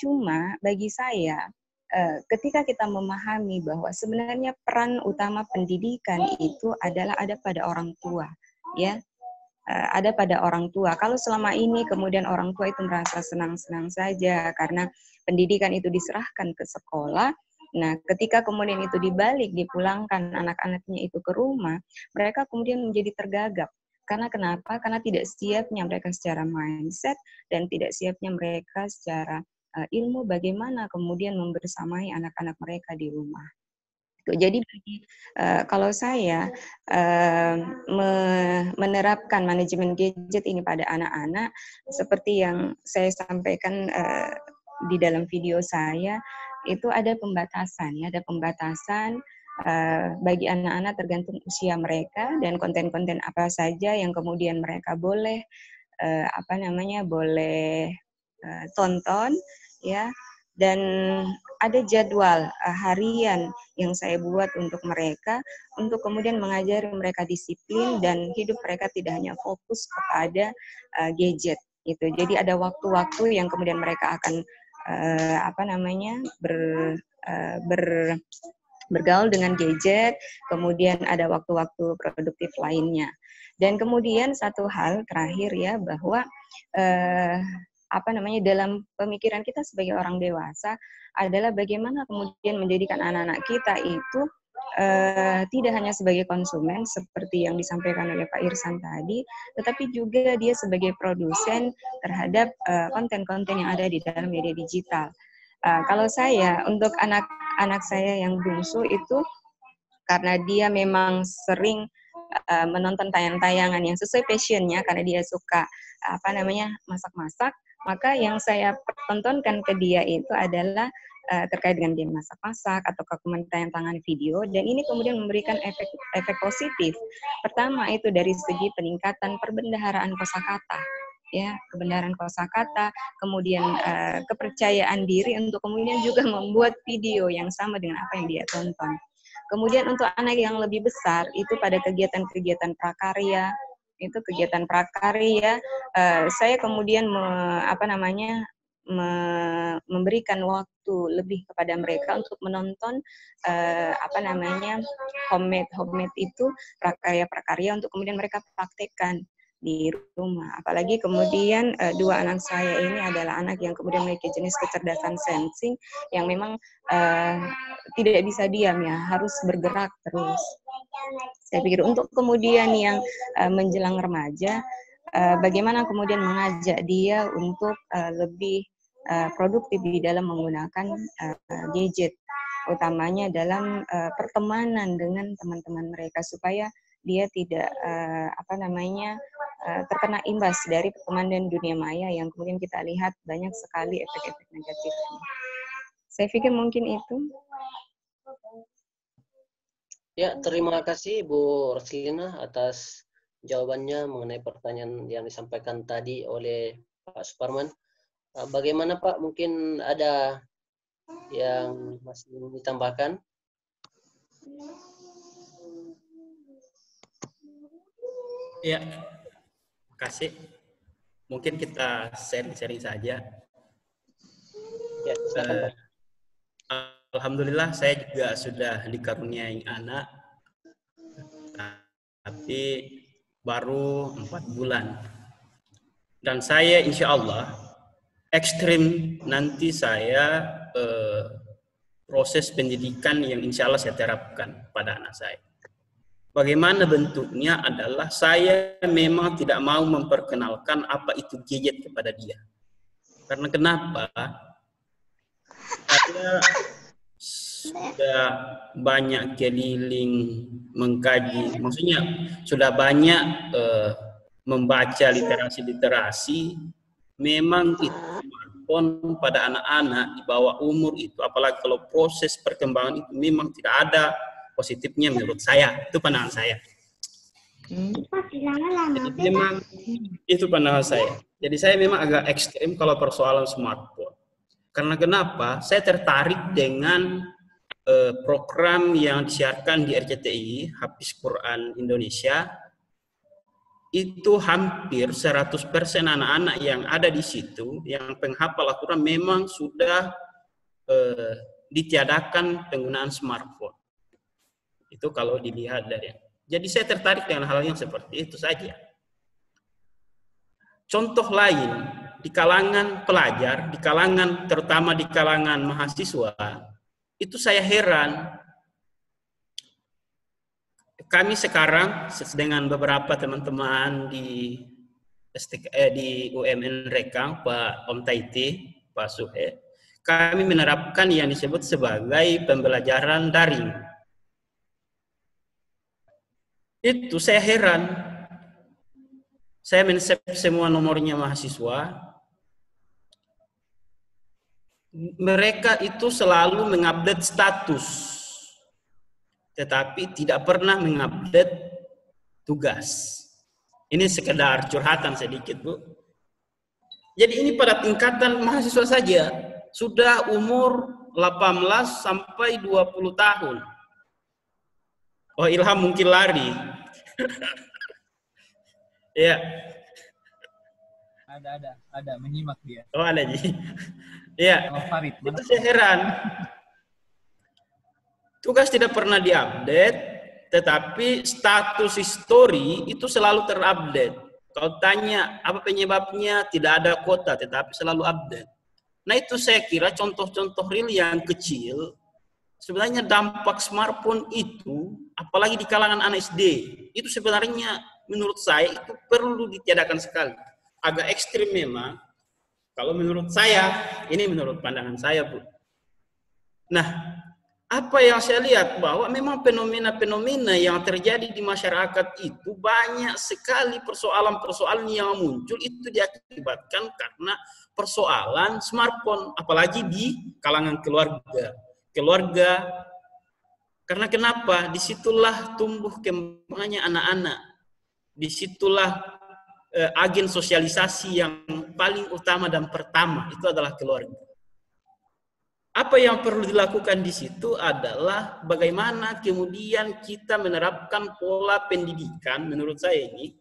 Cuma bagi saya, ketika kita memahami bahwa sebenarnya peran utama pendidikan itu adalah ada pada orang tua, ya. Ada pada orang tua. Kalau selama ini kemudian orang tua itu merasa senang-senang saja karena pendidikan itu diserahkan ke sekolah, nah ketika kemudian itu dipulangkan anak-anaknya itu ke rumah, mereka kemudian menjadi tergagap. Karena kenapa? Karena tidak siapnya mereka secara mindset dan tidak siapnya mereka secara ilmu bagaimana kemudian membersamai anak-anak mereka di rumah. Jadi kalau saya menerapkan manajemen gadget ini pada anak-anak, seperti yang saya sampaikan di dalam video saya, itu ada pembatasan, bagi anak-anak tergantung usia mereka dan konten-konten apa saja yang kemudian mereka boleh tonton, ya. Dan ada jadwal harian yang saya buat untuk mereka, untuk kemudian mengajari mereka disiplin dan hidup mereka tidak hanya fokus kepada gadget. Gitu. Jadi ada waktu-waktu yang kemudian mereka akan bergaul dengan gadget, kemudian ada waktu-waktu produktif lainnya. Dan kemudian satu hal terakhir ya, bahwa dalam pemikiran kita sebagai orang dewasa adalah bagaimana kemudian menjadikan anak-anak kita itu tidak hanya sebagai konsumen seperti yang disampaikan oleh Pak Irsan tadi, tetapi juga dia sebagai produsen terhadap konten-konten yang ada di dalam media digital. Kalau saya, untuk anak-anak saya yang bungsu itu, karena dia memang sering menonton tayangan-tayangan yang sesuai passionnya, karena dia suka masak-masak, maka yang saya tontonkan ke dia itu adalah terkait dengan dia masak-masak atau kemudian tayangan video, dan ini kemudian memberikan efek positif. Pertama itu dari segi peningkatan perbendaharaan kosakata, ya, kebenaran kosakata, kemudian kepercayaan diri untuk kemudian juga membuat video yang sama dengan apa yang dia tonton. Kemudian untuk anak yang lebih besar itu pada kegiatan-kegiatan prakarya, saya kemudian memberikan waktu lebih kepada mereka untuk menonton homemade itu prakarya untuk kemudian mereka praktekkan di rumah. Apalagi kemudian dua anak saya ini adalah anak yang kemudian memiliki jenis kecerdasan sensing yang memang tidak bisa diam, ya, harus bergerak terus. Saya pikir untuk kemudian yang menjelang remaja, bagaimana kemudian mengajak dia untuk lebih produktif di dalam menggunakan gadget, utamanya dalam pertemanan dengan teman-teman mereka, supaya dia tidak terkena imbas dari pertemanan dunia maya yang kemudian kita lihat banyak sekali efek-efek negatifnya. Saya pikir mungkin itu. Ya, terima kasih Bu Roslina atas jawabannya mengenai pertanyaan yang disampaikan tadi oleh Pak Suparman. Bagaimana Pak? Mungkin ada yang masih ditambahkan? Ya, kasih. Mungkin kita sharing-sharing saja. Ya, silakan Pak. Alhamdulillah saya juga sudah dikaruniai anak, tapi baru 4 bulan. Dan saya insya Allah ekstrim nanti saya proses pendidikan yang insya Allah saya terapkan pada anak saya. Bagaimana bentuknya adalah saya memang tidak mau memperkenalkan apa itu gadget kepada dia. Karena kenapa? Saya sudah banyak keliling mengkaji, maksudnya sudah banyak membaca literasi-literasi, memang itu smartphone pada anak-anak di bawah umur itu, apalagi kalau proses perkembangan itu memang tidak ada positifnya menurut saya. Itu pandangan saya. Jadi memang itu pandangan saya. Jadi saya memang agak ekstrim kalau persoalan smartphone. Karena kenapa? Saya tertarik dengan program yang disiarkan di RCTI, Hafiz Quran Indonesia. Itu hampir 100% anak-anak yang ada di situ, yang penghafal Al-Quran memang sudah ditiadakan penggunaan smartphone. Itu kalau dilihat dari. Jadi saya tertarik dengan hal yang seperti itu saja. Contoh lain, di kalangan pelajar, terutama di kalangan mahasiswa, itu saya heran. Kami sekarang dengan beberapa teman-teman di UMN Rekang, Pak Om Taiti, Pak Suhe, kami menerapkan yang disebut sebagai pembelajaran daring. Itu saya heran. Saya men-save semua nomornya mahasiswa. Mereka itu selalu mengupdate status, tetapi tidak pernah mengupdate tugas. Ini sekedar curhatan sedikit, Bu. Jadi ini pada tingkatan mahasiswa saja, sudah umur 18 sampai 20 tahun. Oh, Ilham mungkin lari. Ya. Ada menyimak dia. Oh, ada Ji. Ya. Oh, Farid, itu saya heran. Tugas tidak pernah diupdate, tetapi status history itu selalu terupdate. Kalau tanya apa penyebabnya, tidak ada kota, tetapi selalu update. Nah itu saya kira contoh-contoh real yang kecil. Sebenarnya dampak smartphone itu, apalagi di kalangan anak SD, itu sebenarnya menurut saya itu perlu ditiadakan sekali. Agak ekstrim memang, kalau menurut saya, ini menurut pandangan saya, Bu. Nah, apa yang saya lihat bahwa memang fenomena-fenomena yang terjadi di masyarakat itu banyak sekali persoalan-persoalan yang muncul itu diakibatkan karena persoalan smartphone, apalagi di kalangan keluarga. Karena kenapa? Disitulah tumbuh kembangnya anak-anak. Disitulah agen sosialisasi yang paling utama dan pertama itu adalah keluarga. Apa yang perlu dilakukan di situ adalah bagaimana kemudian kita menerapkan pola pendidikan, menurut saya ini,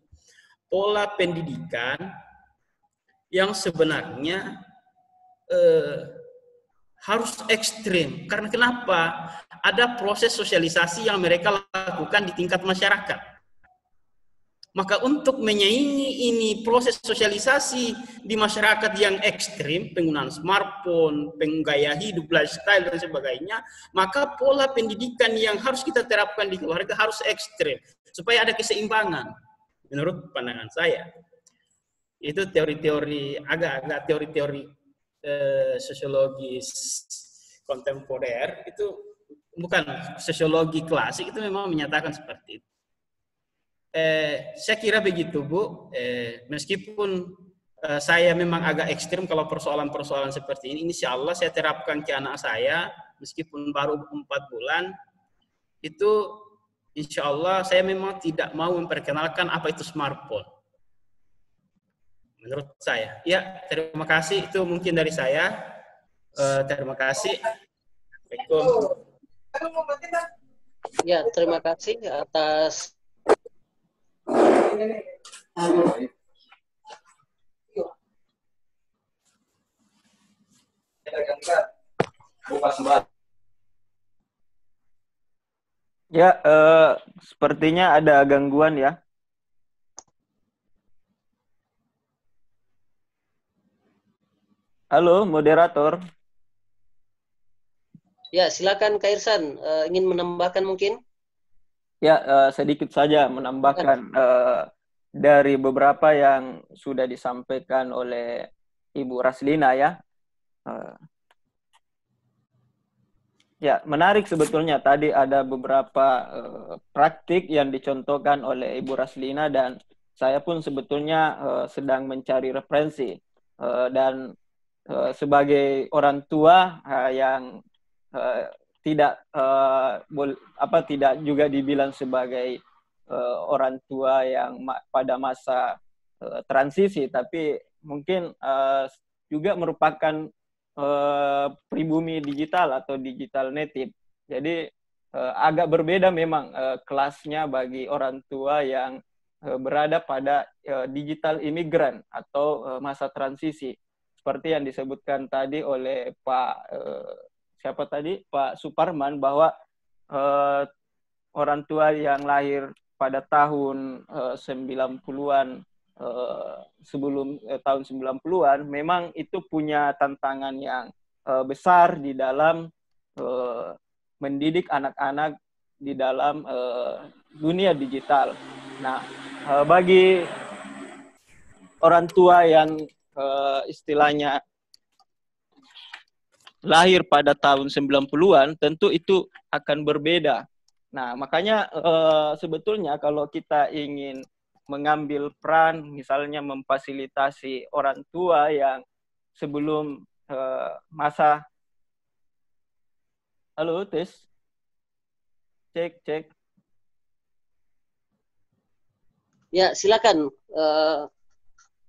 pola pendidikan yang sebenarnya harus ekstrim. Karena kenapa? Ada proses sosialisasi yang mereka lakukan di tingkat masyarakat. Maka untuk menyaingi ini proses sosialisasi di masyarakat yang ekstrim, penggunaan smartphone, penggaya hidup, lifestyle, dan sebagainya, maka pola pendidikan yang harus kita terapkan di keluarga harus ekstrim. Supaya ada keseimbangan, menurut pandangan saya. Itu teori-teori, agak-agak teori-teori sosiologis kontemporer, itu bukan sosiologi klasik, itu memang menyatakan seperti itu. Saya kira begitu, Bu. Meskipun saya memang agak ekstrim kalau persoalan-persoalan seperti ini, insya Allah saya terapkan ke anak saya, meskipun baru 4 bulan, itu insya Allah saya memang tidak mau memperkenalkan apa itu smartphone. Menurut saya. Ya, terima kasih. Itu mungkin dari saya. Terima kasih. Assalamualaikum. Ya, terima kasih atas Ya, sepertinya ada gangguan ya. Halo, moderator. Ya, silakan Kak Irsan, ingin menambahkan mungkin? Ya, sedikit saja menambahkan dari beberapa yang sudah disampaikan oleh Ibu Raslina ya. Ya, menarik sebetulnya tadi ada beberapa praktik yang dicontohkan oleh Ibu Raslina dan saya pun sebetulnya sedang mencari referensi dan sebagai orang tua yang tidak tidak juga dibilang sebagai orang tua yang pada masa transisi, tapi mungkin juga merupakan pribumi digital atau digital native. Jadi agak berbeda memang kelasnya bagi orang tua yang berada pada digital imigran atau masa transisi. Seperti yang disebutkan tadi oleh Pak siapa tadi? Pak Suparman, bahwa orang tua yang lahir pada tahun 90-an sebelum tahun 90-an memang itu punya tantangan yang besar di dalam mendidik anak-anak di dalam dunia digital. Nah, bagi orang tua yang istilahnya lahir pada tahun 90-an, tentu itu akan berbeda. Nah, makanya sebetulnya kalau kita ingin mengambil peran, misalnya memfasilitasi orang tua yang sebelum masa... Halo, tes? Cek. Ya, silakan.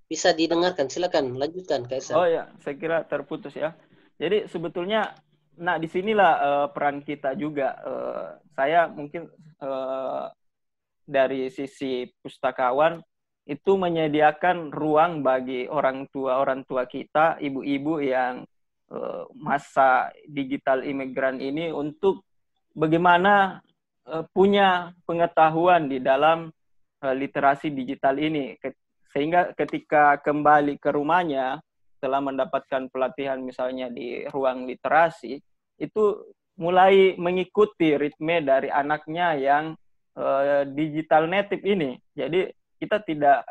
Bisa didengarkan, silakan lanjutkan, Kaisar. Oh ya, saya kira terputus ya. Jadi sebetulnya, nah disinilah peran kita juga. Saya mungkin dari sisi pustakawan itu menyediakan ruang bagi orang tua kita, ibu-ibu yang masa digital imigran ini untuk bagaimana punya pengetahuan di dalam literasi digital ini, sehingga ketika kembali ke rumahnya setelah mendapatkan pelatihan misalnya di ruang literasi, itu mulai mengikuti ritme dari anaknya yang digital native ini. Jadi kita tidak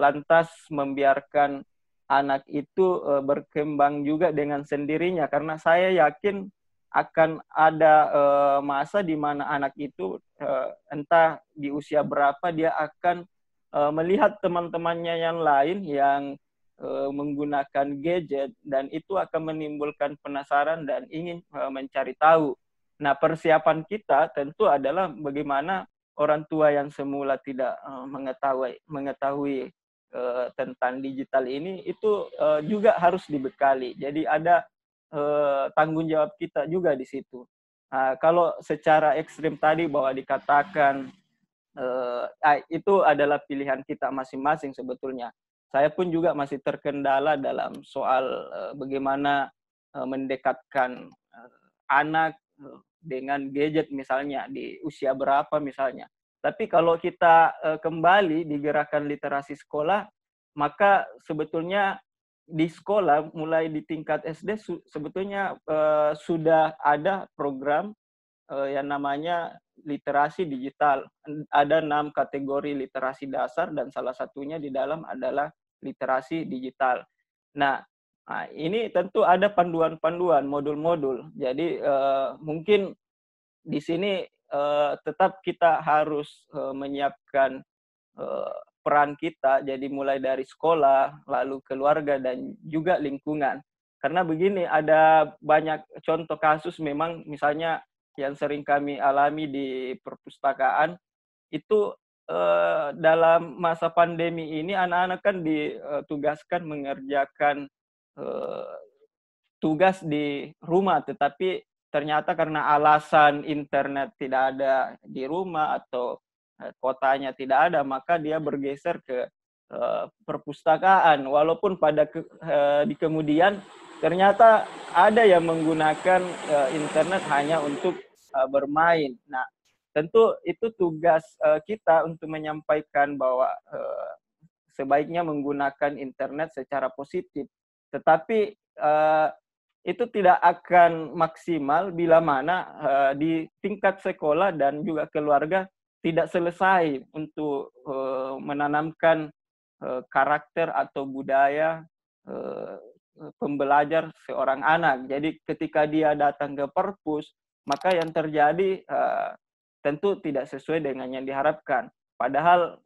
lantas membiarkan anak itu berkembang juga dengan sendirinya, karena saya yakin akan ada masa di mana anak itu entah di usia berapa dia akan melihat teman-temannya yang lain yang menggunakan gadget, dan itu akan menimbulkan penasaran dan ingin mencari tahu. Nah, persiapan kita tentu adalah bagaimana orang tua yang semula tidak mengetahui tentang digital ini itu juga harus dibekali. Jadi ada tanggung jawab kita juga di situ. Kalau secara ekstrim tadi bahwa dikatakan itu adalah pilihan kita masing-masing sebetulnya. Saya pun juga masih terkendala dalam soal bagaimana mendekatkan anak dengan gadget misalnya di usia berapa misalnya. Tapi kalau kita kembali di gerakan literasi sekolah, maka sebetulnya di sekolah mulai di tingkat SD sebetulnya sudah ada program yang namanya literasi digital. Ada 6 kategori literasi dasar dan salah satunya di dalam adalah literasi digital. Nah, ini tentu ada panduan-panduan, modul-modul. Jadi mungkin di sini tetap kita harus menyiapkan peran kita, jadi mulai dari sekolah, lalu keluarga, dan juga lingkungan. Karena begini, ada banyak contoh kasus memang, misalnya yang sering kami alami di perpustakaan, itu dalam masa pandemi ini anak-anak kan ditugaskan mengerjakan tugas di rumah, tetapi ternyata karena alasan internet tidak ada di rumah atau kotanya tidak ada, maka dia bergeser ke perpustakaan. Walaupun di kemudian ternyata ada yang menggunakan internet hanya untuk bermain. Nah, tentu itu tugas kita untuk menyampaikan bahwa sebaiknya menggunakan internet secara positif. Tetapi itu tidak akan maksimal bila mana di tingkat sekolah dan juga keluarga tidak selesai untuk menanamkan karakter atau budaya pembelajar seorang anak. Jadi ketika dia datang ke perpus, maka yang terjadi tentu tidak sesuai dengan yang diharapkan. Padahal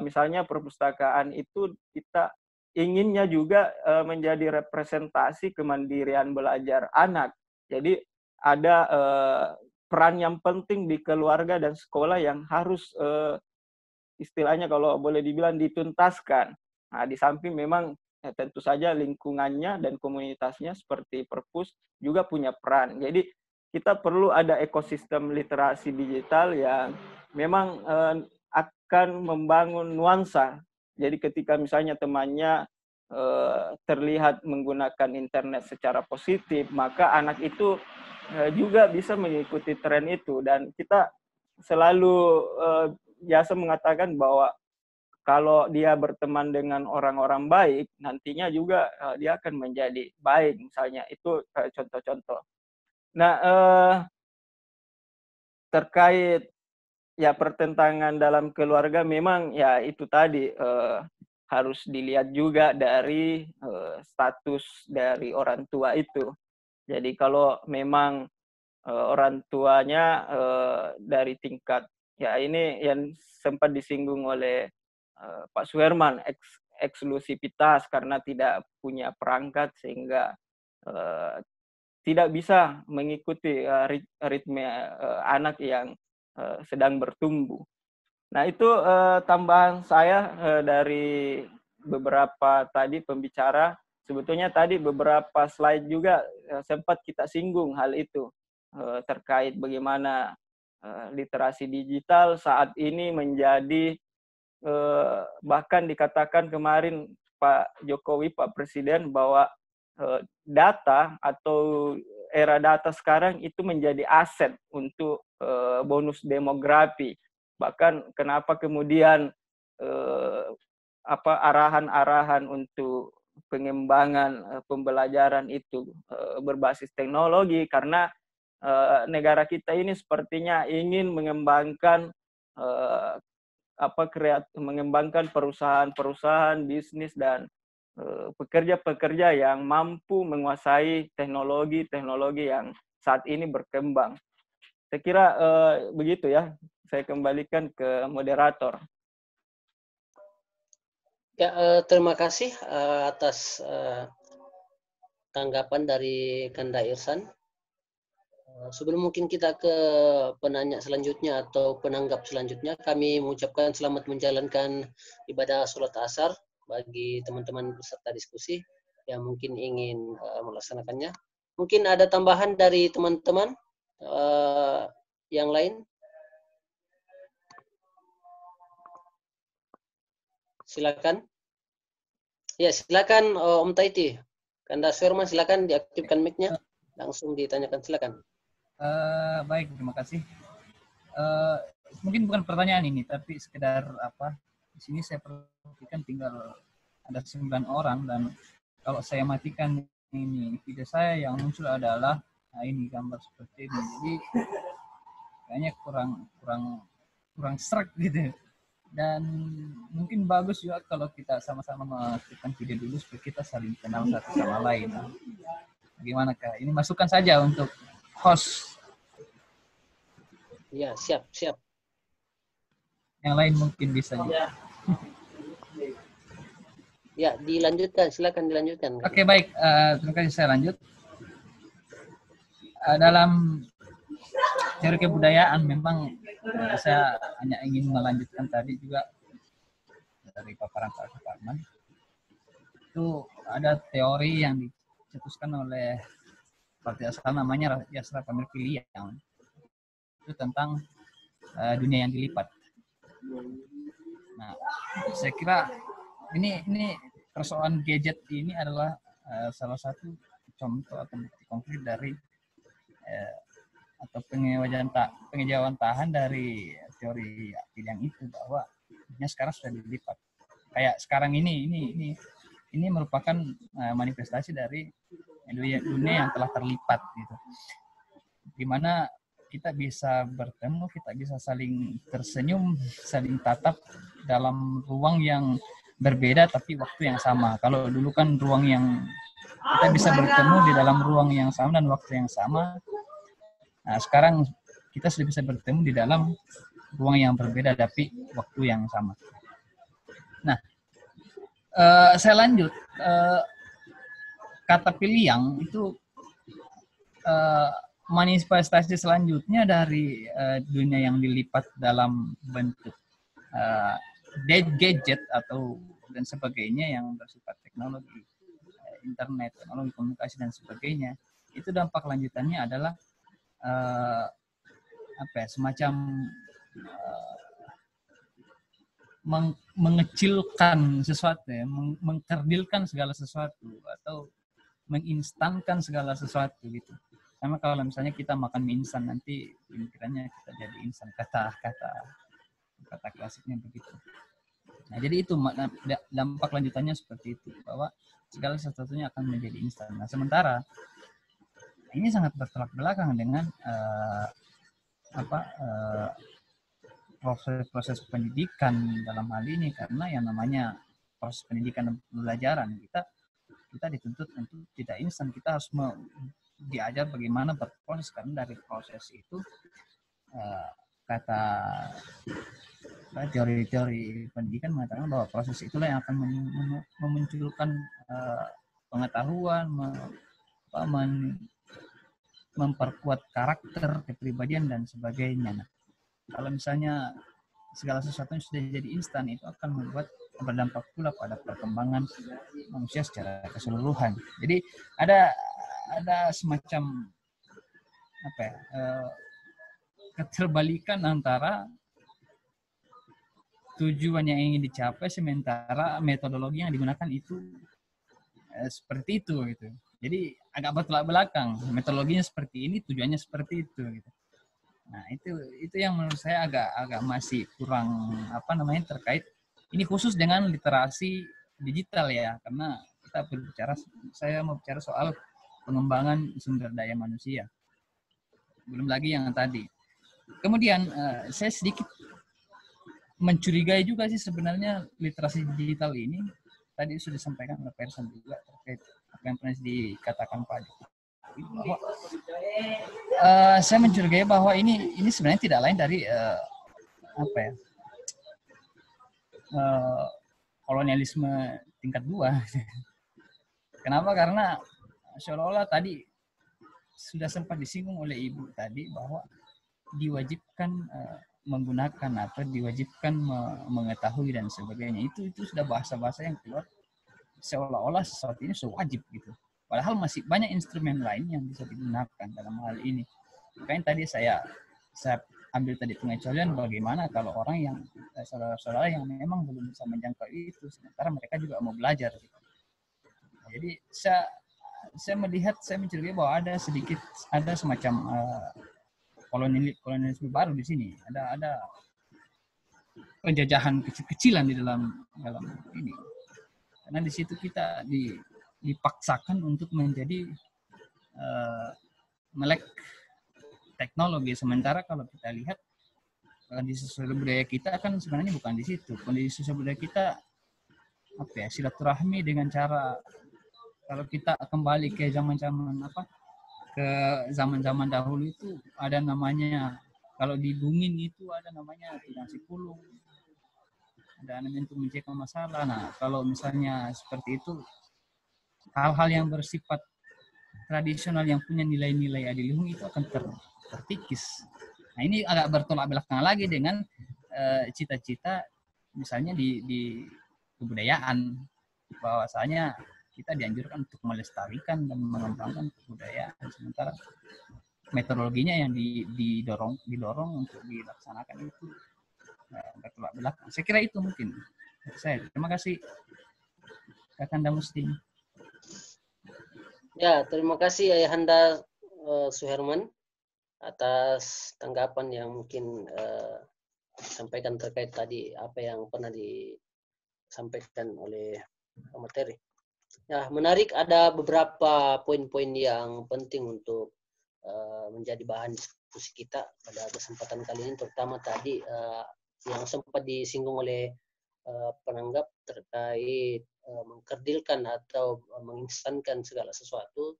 misalnya perpustakaan itu kita inginnya juga menjadi representasi kemandirian belajar anak. Jadi ada peran yang penting di keluarga dan sekolah yang harus istilahnya kalau boleh dibilang dituntaskan. Nah, di samping memang tentu saja lingkungannya dan komunitasnya seperti perpus juga punya peran. Jadi kita perlu ada ekosistem literasi digital yang memang akan membangun nuansa. Jadi ketika misalnya temannya terlihat menggunakan internet secara positif, maka anak itu juga bisa mengikuti tren itu. Dan kita selalu biasa mengatakan bahwa kalau dia berteman dengan orang-orang baik, nantinya juga dia akan menjadi baik. Misalnya itu contoh-contoh. Nah, terkait ya pertentangan dalam keluarga, memang ya itu tadi harus dilihat juga dari status dari orang tua itu. Jadi kalau memang orang tuanya dari tingkat, ya ini yang sempat disinggung oleh Pak Suherman, eksklusivitas karena tidak punya perangkat sehingga tidak bisa mengikuti ritme anak yang sedang bertumbuh. Nah itu tambahan saya dari beberapa tadi pembicara. Sebetulnya tadi beberapa slide juga sempat kita singgung hal itu terkait bagaimana literasi digital saat ini menjadi bahkan dikatakan kemarin Pak Jokowi, Pak Presiden, bahwa data atau era data sekarang itu menjadi aset untuk bonus demografi. Bahkan kenapa kemudian arahan-arahan untuk pengembangan pembelajaran itu berbasis teknologi, karena negara kita ini sepertinya ingin mengembangkan mengembangkan perusahaan-perusahaan bisnis dan pekerja-pekerja yang mampu menguasai teknologi-teknologi yang saat ini berkembang. Saya kira begitu ya. Saya kembalikan ke moderator. Ya, terima kasih atas tanggapan dari Kanda Irsan. Sebelum mungkin kita ke penanya selanjutnya atau penanggap selanjutnya, kami mengucapkan selamat menjalankan ibadah sholat asar bagi teman-teman peserta diskusi yang mungkin ingin melaksanakannya. Mungkin ada tambahan dari teman-teman yang lain? Silakan. Ya, silakan Om Taiti. Kanda Suherman, silakan diaktifkan mic-nya. Langsung ditanyakan, silakan. Baik, terima kasih. Mungkin bukan pertanyaan ini, tapi sekedar di sini saya perhatikan tinggal ada 9 orang, dan kalau saya matikan ini video saya yang muncul adalah ini gambar seperti ini. Jadi kayaknya kurang serak gitu. Dan mungkin bagus juga kalau kita sama-sama mengaktifkan video dulu supaya kita saling kenal satu sama lain. Bagaimana Kak? Ini masukan saja untuk host. Ya, siap. Yang lain mungkin bisa juga. Ya, dilanjutkan. Silakan dilanjutkan. Oke, baik. Terima kasih, saya lanjut. Dalam teori kebudayaan memang saya hanya ingin melanjutkan tadi juga dari paparan Pak Suparman. Itu ada teori yang dicetuskan oleh partai asal namanya Yasser Kamil Filiang. Itu tentang dunia yang dilipat. Nah, saya kira ini persoalan gadget ini adalah salah satu contoh atau bukti konkret dari atau pengejauhan tahan dari teori yang itu, bahwa dunia sekarang sudah dilipat. Kayak sekarang ini merupakan manifestasi dari dunia yang telah terlipat gitu. Dimana kita bisa bertemu, kita bisa saling tersenyum, saling tatap dalam ruang yang berbeda tapi waktu yang sama. Kalau dulu kan ruang yang kita bisa bertemu di dalam ruang yang sama dan waktu yang sama. Nah, sekarang kita sudah bisa bertemu di dalam ruang yang berbeda tapi waktu yang sama. Nah, saya lanjut. Kata piliang itu manifestasi selanjutnya dari dunia yang dilipat dalam bentuk gadget atau dan sebagainya yang bersifat teknologi, internet, teknologi komunikasi dan sebagainya. Itu dampak lanjutannya adalah semacam mengecilkan sesuatu, ya, mengkerdilkan segala sesuatu atau menginstankan segala sesuatu gitu. Sama kalau misalnya kita makan mie instan, nanti pemikirannya kita jadi instan, kata klasiknya begitu. Nah, jadi itu dampak lanjutannya seperti itu, bahwa segala sesuatunya akan menjadi instan. Nah, sementara ini sangat bertolak belakang dengan proses pendidikan dalam hal ini, karena yang namanya proses pendidikan dan pembelajaran kita dituntut untuk tidak instan. Kita harus diajar bagaimana berproses, karena dari proses itu kata teori-teori pendidikan mengatakan bahwa proses itulah yang akan memunculkan pengetahuan, memperkuat karakter, kepribadian dan sebagainya. Nah, kalau misalnya segala sesuatu yang sudah jadi instan, itu akan berdampak pula pada perkembangan manusia secara keseluruhan. Jadi ada semacam keterbalikan antara tujuan yang ingin dicapai sementara metodologi yang digunakan itu seperti itu gitu. Jadi agak bertolak belakang. Metodologinya seperti ini, tujuannya seperti itu gitu. Nah, itu yang menurut saya agak masih kurang terkait ini, khusus dengan literasi digital ya, karena saya mau bicara soal pengembangan sumber daya manusia. Belum lagi yang tadi. Kemudian saya sedikit mencurigai juga sih sebenarnya literasi digital ini, tadi sudah disampaikan oleh Person juga terkait apa yang pernah dikatakan Pak Jokowi, bahwa saya mencurigai bahwa ini sebenarnya tidak lain dari kolonialisme tingkat 2. Kenapa? Karena seolah-olah tadi sudah sempat disinggung oleh Ibu tadi bahwa diwajibkan menggunakan atau diwajibkan mengetahui dan sebagainya. Itu sudah bahasa-bahasa yang keluar seolah-olah sesuatu ini wajib gitu. Padahal masih banyak instrumen lain yang bisa digunakan dalam hal ini. Makanya tadi saya ambil tadi pengecualian bagaimana kalau orang yang saudara-saudara yang memang belum bisa menjangkau itu, sementara mereka juga mau belajar. Gitu. Nah, jadi saya mencurigai bahwa ada semacam kolonialisme baru di sini. Ada penjajahan kecil-kecilan di dalam ini. Karena di situ kita dipaksakan untuk menjadi melek teknologi. Sementara kalau kita lihat kondisi sosial budaya kita kan sebenarnya bukan di situ. Kondisi sosial budaya kita silaturahmi dengan cara, kalau kita kembali ke zaman dahulu itu ada namanya, kalau di Bungin itu ada namanya Tidang Sipulung, ada namanya untuk mencegah masalah. Nah, kalau misalnya seperti itu, hal-hal yang bersifat tradisional yang punya nilai-nilai adiluhung itu akan terkikis. Nah, ini agak bertolak belakang lagi dengan cita-cita misalnya di kebudayaan, bahwasanya kita dianjurkan untuk melestarikan dan mengembangkan kebudayaan, sementara metodologinya yang didorong untuk dilaksanakan itu bertolak belakang. Saya kira itu mungkin. Terima kasih Kakanda Muslim. Ya, terima kasih Ayahanda Suherman atas tanggapan yang mungkin disampaikan terkait tadi apa yang pernah disampaikan oleh materi. Ya, menarik, ada beberapa poin-poin yang penting untuk menjadi bahan diskusi kita pada kesempatan kali ini, terutama tadi yang sempat disinggung oleh penanggap terkait mengkerdilkan atau menginstankan segala sesuatu,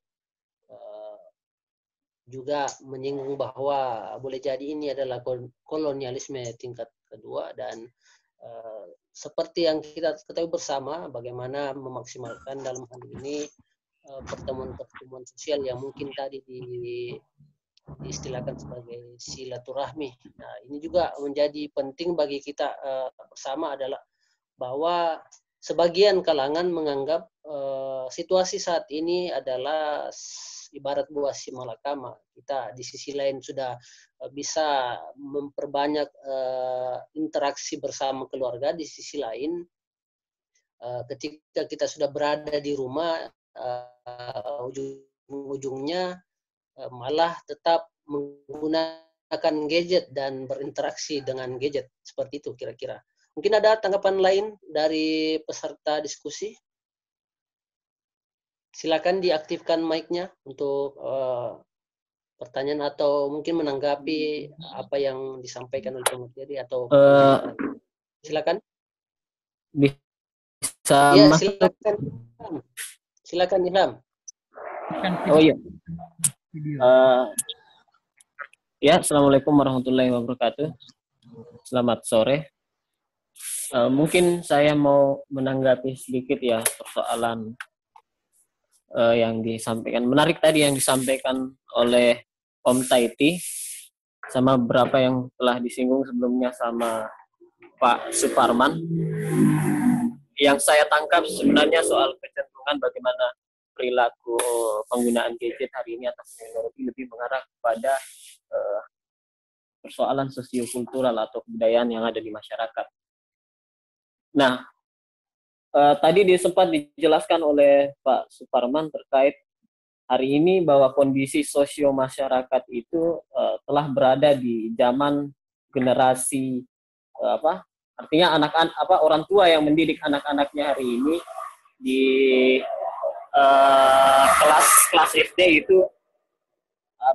juga menyinggung bahwa boleh jadi ini adalah kolonialisme tingkat kedua, dan seperti yang kita ketahui bersama bagaimana memaksimalkan dalam hal ini pertemuan-pertemuan sosial yang mungkin tadi diistilahkan sebagai silaturahmi. Nah, ini juga menjadi penting bagi kita bersama adalah bahwa sebagian kalangan menganggap situasi saat ini adalah ibarat buah si malakama. Kita di sisi lain sudah bisa memperbanyak interaksi bersama keluarga, di sisi lain ketika kita sudah berada di rumah, ujung-ujungnya malah tetap menggunakan gadget dan berinteraksi dengan gadget. Seperti itu kira-kira. Mungkin ada tanggapan lain dari peserta diskusi? Silakan diaktifkan mic-nya untuk pertanyaan atau mungkin menanggapi apa yang disampaikan oleh pemateri atau silakan. Bisa ya, masuk. Silakan Ilham. Oh iya. Ya, assalamualaikum warahmatullahi wabarakatuh. Selamat sore. Mungkin saya mau menanggapi sedikit ya persoalan yang disampaikan. Menarik tadi yang disampaikan oleh Om Taiti sama beberapa yang telah disinggung sebelumnya sama Pak Suparman. Yang saya tangkap sebenarnya soal kecenderungan bagaimana perilaku penggunaan gadget hari ini atau teknologi lebih mengarah kepada persoalan sosiokultural atau kebudayaan yang ada di masyarakat. Nah, tadi sempat dijelaskan oleh Pak Suparman terkait hari ini bahwa kondisi sosio masyarakat itu telah berada di zaman generasi artinya anak-anak orang tua yang mendidik anak-anaknya hari ini di kelas SD itu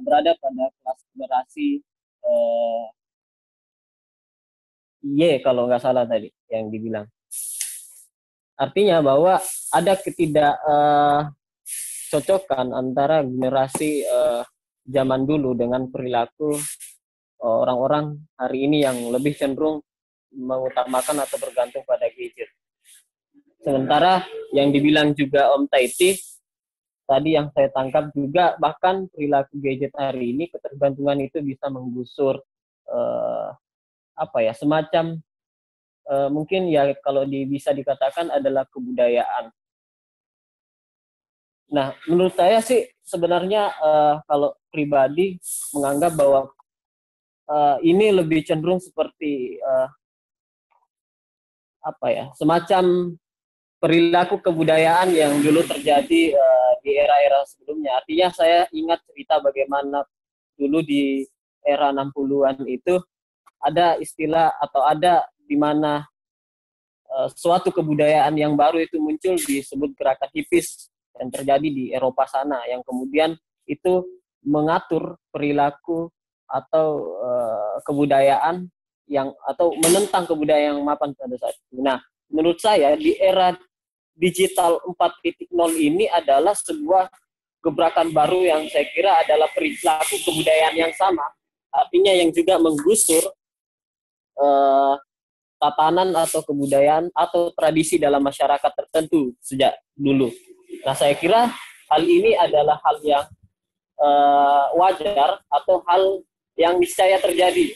berada pada kelas generasi Y kalau nggak salah tadi yang dibilang. Artinya bahwa ada ketidakcocokan antara generasi zaman dulu dengan perilaku orang-orang hari ini yang lebih cenderung mengutamakan atau bergantung pada gadget. Sementara yang dibilang juga Om Taiti tadi yang saya tangkap juga bahkan perilaku gadget hari ini ketergantungan itu bisa menggusur semacam mungkin ya kalau bisa dikatakan adalah kebudayaan. Nah, menurut saya sih sebenarnya kalau pribadi menganggap bahwa ini lebih cenderung seperti semacam perilaku kebudayaan yang dulu terjadi di era-era sebelumnya. Artinya saya ingat cerita bagaimana dulu di era 60-an itu ada istilah atau ada di mana suatu kebudayaan yang baru itu muncul disebut gerakan hippies yang terjadi di Eropa sana, yang kemudian itu mengatur perilaku atau kebudayaan atau menentang kebudayaan yang mapan pada saat itu. Nah, menurut saya di era digital 4.0 ini adalah sebuah gebrakan baru yang saya kira adalah perilaku kebudayaan yang sama, artinya yang juga menggusur tatanan atau kebudayaan atau tradisi dalam masyarakat tertentu sejak dulu. Nah, saya kira hal ini adalah hal yang wajar atau hal yang niscaya terjadi.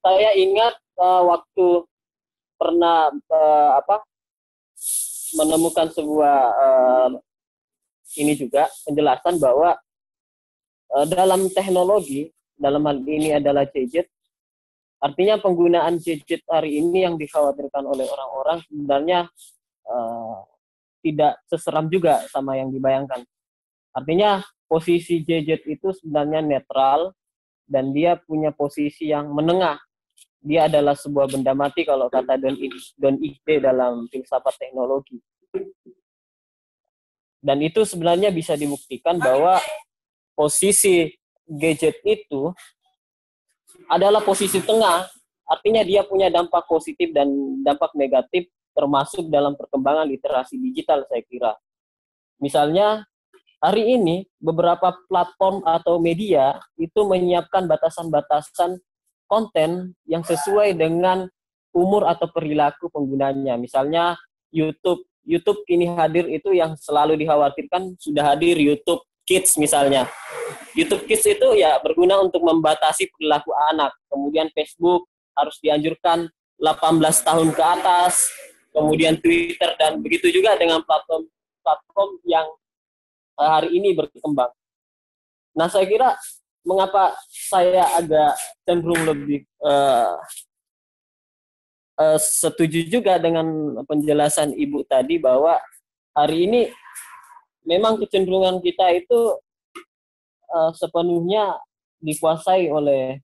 Saya ingat waktu pernah menemukan sebuah ini juga penjelasan bahwa dalam teknologi, dalam hal ini adalah gadget. Artinya penggunaan gadget hari ini yang dikhawatirkan oleh orang-orang sebenarnya tidak seseram juga sama yang dibayangkan. Artinya posisi gadget itu sebenarnya netral dan dia punya posisi yang menengah. Dia adalah sebuah benda mati kalau kata Don Igde dalam filsafat teknologi. Dan itu sebenarnya bisa dibuktikan bahwa posisi gadget itu adalah posisi tengah, artinya dia punya dampak positif dan dampak negatif termasuk dalam perkembangan literasi digital saya kira. Misalnya hari ini beberapa platform atau media itu menyiapkan batasan-batasan konten yang sesuai dengan umur atau perilaku penggunanya. Misalnya YouTube kini hadir itu yang selalu dikhawatirkan sudah hadir YouTube Kids misalnya. YouTube Kids itu ya berguna untuk membatasi perilaku anak. Kemudian Facebook harus dianjurkan 18 tahun ke atas. Kemudian Twitter dan begitu juga dengan platform yang hari ini berkembang. Nah, saya kira mengapa saya agak cenderung lebih setuju juga dengan penjelasan Ibu tadi bahwa hari ini memang kecenderungan kita itu sepenuhnya dikuasai oleh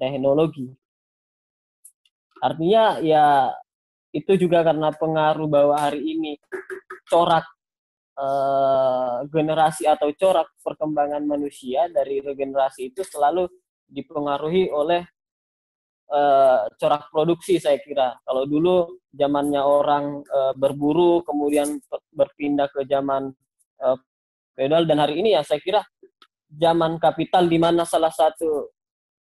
teknologi. Artinya ya itu juga karena pengaruh bahwa hari ini corak generasi atau corak perkembangan manusia dari regenerasi itu selalu dipengaruhi oleh corak produksi saya kira. Kalau dulu zamannya orang berburu, kemudian berpindah ke zaman feodal, dan hari ini ya saya kira zaman kapital di mana salah satu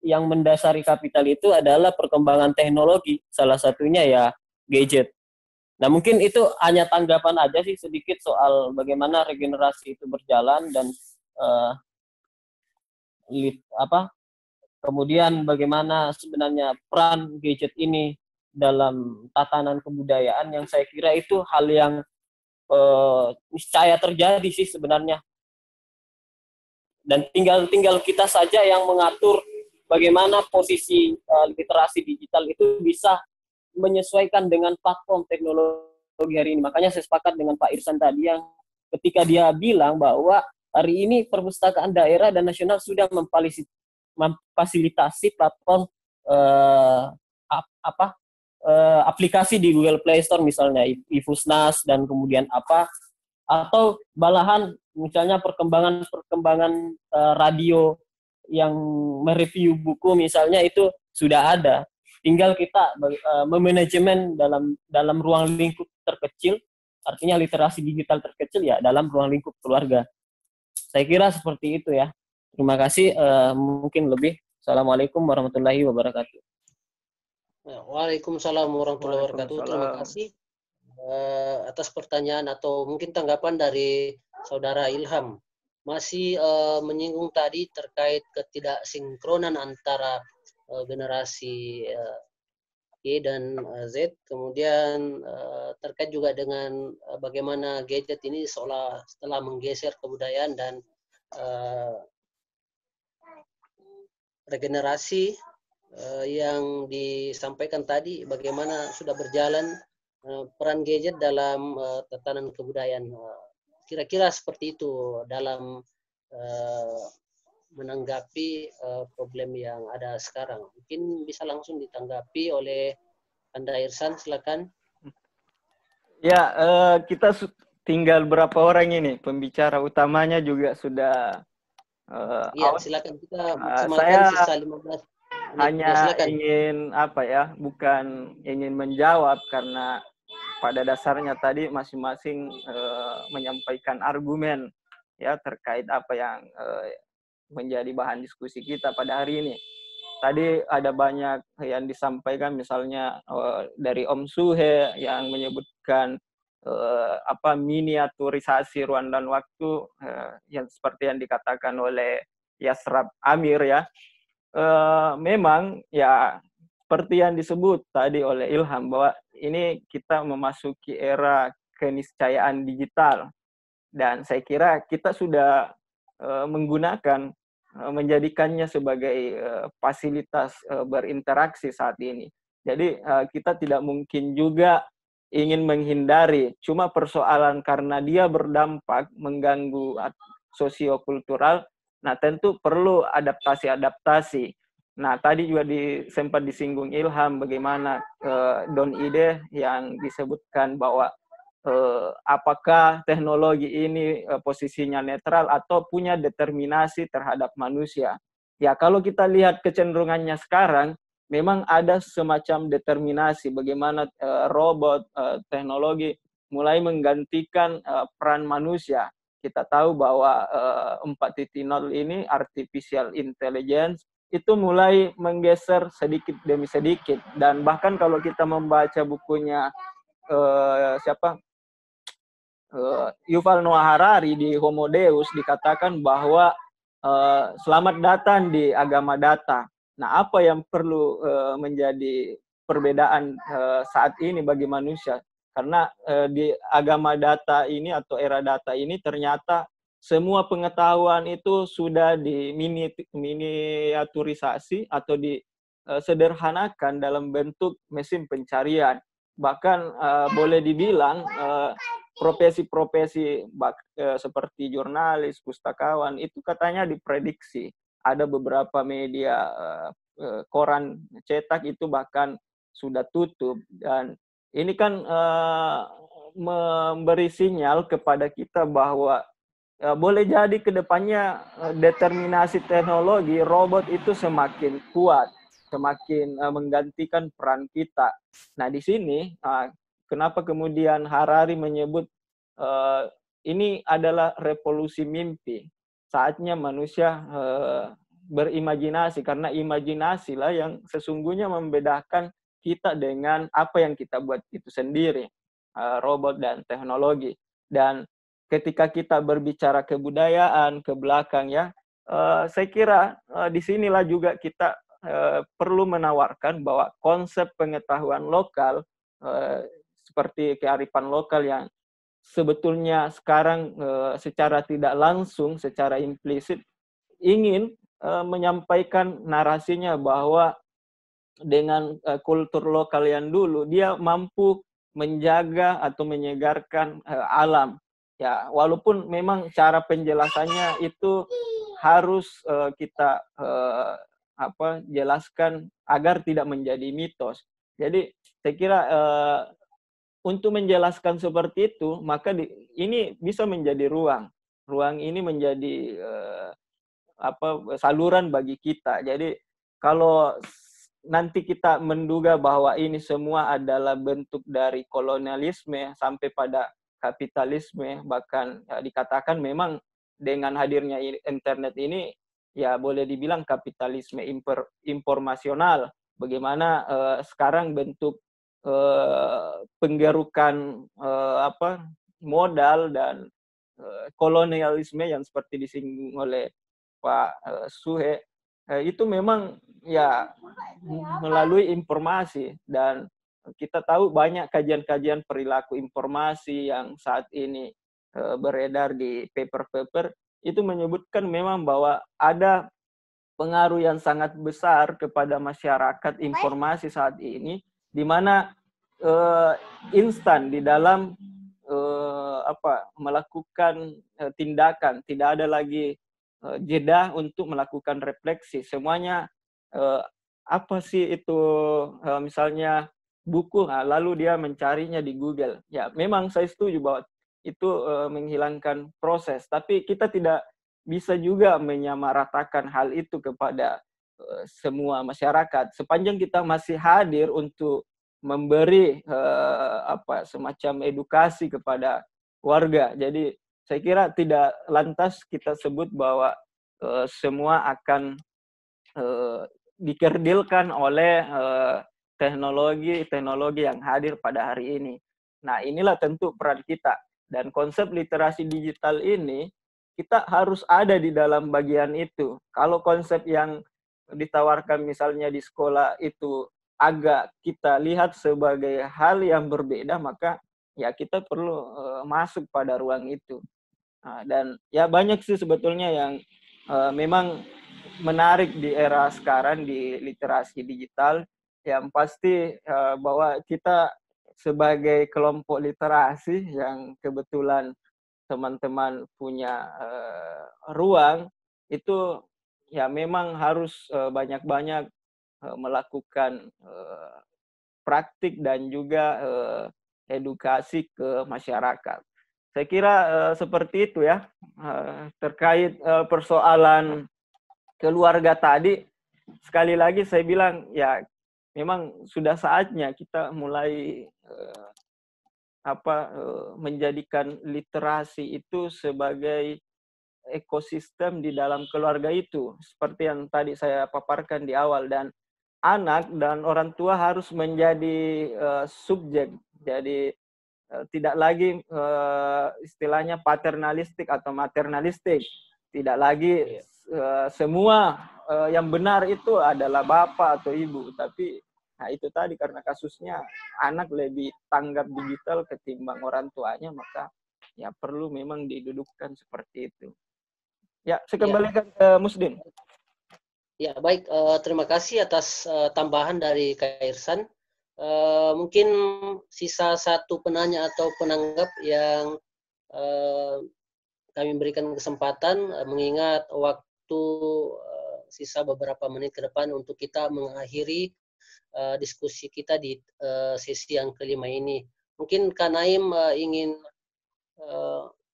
yang mendasari kapital itu adalah perkembangan teknologi, salah satunya ya gadget. Nah mungkin itu hanya tanggapan aja sih sedikit soal bagaimana regenerasi itu berjalan dan kemudian bagaimana sebenarnya peran gadget ini dalam tatanan kebudayaan yang saya kira itu hal yang niscaya terjadi sih sebenarnya. Dan tinggal kita saja yang mengatur bagaimana posisi literasi digital itu bisa menyesuaikan dengan platform teknologi hari ini. Makanya saya sepakat dengan Pak Irsan tadi yang ketika dia bilang bahwa hari ini perpustakaan daerah dan nasional sudah memfasilitasi platform aplikasi di Google Play Store misalnya iFusnas dan kemudian atau malahan misalnya perkembangan radio yang mereview buku misalnya itu sudah ada. Tinggal kita memanajemen dalam ruang lingkup terkecil, artinya literasi digital terkecil ya dalam ruang lingkup keluarga. Saya kira seperti itu ya. Terima kasih. Mungkin lebih. Assalamualaikum warahmatullahi wabarakatuh. Waalaikumsalam warahmatullahi wabarakatuh. Terima kasih atas pertanyaan atau mungkin tanggapan dari Saudara Ilham. Masih menyinggung tadi terkait ketidaksinkronan antara generasi Y dan Z, kemudian terkait juga dengan bagaimana gadget ini setelah menggeser kebudayaan dan regenerasi yang disampaikan tadi, bagaimana sudah berjalan peran gadget dalam tatanan kebudayaan. Kira-kira seperti itu dalam menanggapi problem yang ada sekarang. Mungkin bisa langsung ditanggapi oleh Anda Irsan, silakan. Ya, kita tinggal berapa orang ini? Pembicara utamanya juga sudah Iya, silakan kita saya sisa 15 menit. hanya Silakan. ingin bukan ingin menjawab karena pada dasarnya tadi masing-masing menyampaikan argumen ya terkait apa yang menjadi bahan diskusi kita pada hari ini. Tadi ada banyak yang disampaikan, misalnya dari Om Suhe yang menyebutkan miniaturisasi ruang dan waktu yang seperti yang dikatakan oleh Yasrab Amir ya. Memang ya seperti yang disebut tadi oleh Ilham bahwa ini kita memasuki era keniscayaan digital dan saya kira kita sudah menjadikannya sebagai fasilitas berinteraksi saat ini. Jadi kita tidak mungkin juga ingin menghindari, cuma persoalan karena dia berdampak mengganggu sosiokultural, nah tentu perlu adaptasi. Nah tadi juga sempat disinggung Ilham bagaimana Don Ide yang disebutkan bahwa apakah teknologi ini posisinya netral atau punya determinasi terhadap manusia. Ya, kalau kita lihat kecenderungannya sekarang, memang ada semacam determinasi bagaimana robot, teknologi mulai menggantikan peran manusia. Kita tahu bahwa 4.0 ini, artificial intelligence, itu mulai menggeser sedikit demi sedikit. Dan bahkan kalau kita membaca bukunya Yuval Noah Harari di Homo Deus, dikatakan bahwa selamat datang di agama data. Nah, apa yang perlu menjadi perbedaan saat ini bagi manusia? Karena di agama data ini atau era data ini ternyata semua pengetahuan itu sudah diminiaturisasi atau disederhanakan dalam bentuk mesin pencarian. Bahkan boleh dibilang profesi-profesi seperti jurnalis, pustakawan itu katanya diprediksi. Ada beberapa media koran cetak itu bahkan sudah tutup, dan ini kan memberi sinyal kepada kita bahwa boleh jadi ke depannya determinasi teknologi robot itu semakin kuat, semakin menggantikan peran kita. Nah, di sini kenapa kemudian Harari menyebut ini adalah revolusi mimpi. Saatnya manusia berimajinasi, karena imajinasilah yang sesungguhnya membedakan kita dengan apa yang kita buat itu sendiri, robot dan teknologi. Dan ketika kita berbicara kebudayaan, ke belakang ya, saya kira disinilah juga kita perlu menawarkan bahwa konsep pengetahuan lokal seperti kearifan lokal yang sebetulnya sekarang secara tidak langsung, secara implisit ingin menyampaikan narasinya bahwa dengan kultur lokal yang dulu dia mampu menjaga atau menyegarkan alam. Ya, walaupun memang cara penjelasannya itu harus kita jelaskan agar tidak menjadi mitos. Jadi saya kira untuk menjelaskan seperti itu, maka ini bisa menjadi ruang. Ruang ini menjadi saluran bagi kita. Jadi kalau nanti kita menduga bahwa ini semua adalah bentuk dari kolonialisme sampai pada kapitalisme, bahkan dikatakan memang dengan hadirnya internet ini ya boleh dibilang kapitalisme informasional. Bagaimana sekarang bentuk penggerukan modal dan kolonialisme yang seperti disinggung oleh Pak Suhe, itu memang ya melalui informasi, dan kita tahu banyak kajian-kajian perilaku informasi yang saat ini beredar di paper-paper itu menyebutkan memang bahwa ada pengaruh yang sangat besar kepada masyarakat informasi saat ini, di mana instan di dalam melakukan tindakan, tidak ada lagi jeda untuk melakukan refleksi. Semuanya apa sih itu misalnya buku, lalu dia mencarinya di Google. Ya, memang saya setuju bahwa itu menghilangkan proses, tapi kita tidak bisa juga menyamaratakan hal itu kepada semua masyarakat. Sepanjang kita masih hadir untuk memberi semacam edukasi kepada warga. Jadi saya kira tidak lantas kita sebut bahwa semua akan dikerdilkan oleh teknologi yang hadir pada hari ini. Nah, inilah tentu peran kita. Dan konsep literasi digital ini kita harus ada di dalam bagian itu. Kalau konsep yang ditawarkan misalnya di sekolah itu agak kita lihat sebagai hal yang berbeda, maka ya kita perlu masuk pada ruang itu. Dan ya banyak sih sebetulnya yang memang menarik di era sekarang di literasi digital. Yang pasti bahwa kita sebagai kelompok literasi yang kebetulan teman-teman punya ruang itu ya memang harus banyak-banyak melakukan praktik dan juga edukasi ke masyarakat. Saya kira seperti itu ya, terkait persoalan keluarga tadi. Sekali lagi saya bilang ya, memang sudah saatnya kita mulai menjadikan literasi itu sebagai ekosistem di dalam keluarga itu, seperti yang tadi saya paparkan di awal. Dan anak dan orang tua harus menjadi subjek, jadi tidak lagi istilahnya paternalistik atau maternalistik, tidak lagi semua yang benar itu adalah bapak atau ibu, tapi nah itu tadi, karena kasusnya anak lebih tanggap digital ketimbang orang tuanya, maka ya perlu memang didudukkan seperti itu. Ya, saya kembalikan ke Musdin. Ya, baik. Terima kasih atas tambahan dari Kak Irsan. Mungkin sisa satu penanya atau penanggap yang kami berikan kesempatan, mengingat waktu sisa beberapa menit ke depan untuk kita mengakhiri diskusi kita di sesi yang kelima ini. Mungkin Kak Naim ingin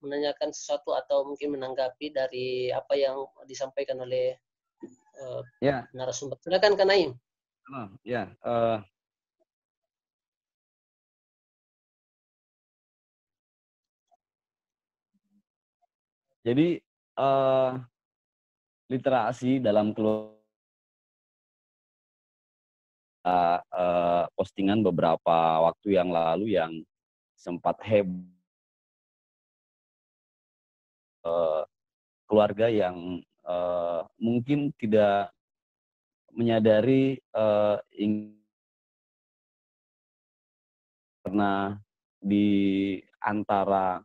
menanyakan sesuatu atau mungkin menanggapi dari apa yang disampaikan oleh narasumber. Silakan Kak Naim. Jadi literasi dalam postingan beberapa waktu yang lalu yang sempat heboh, keluarga yang mungkin tidak menyadari karena di antara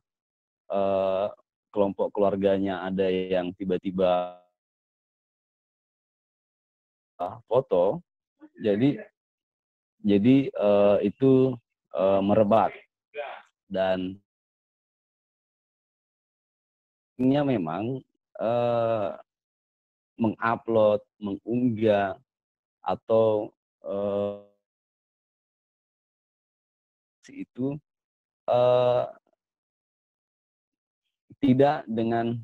kelompok keluarganya ada yang tiba-tiba foto, jadi itu merebak, dan ini memang mengupload, mengunggah atau itu tidak dengan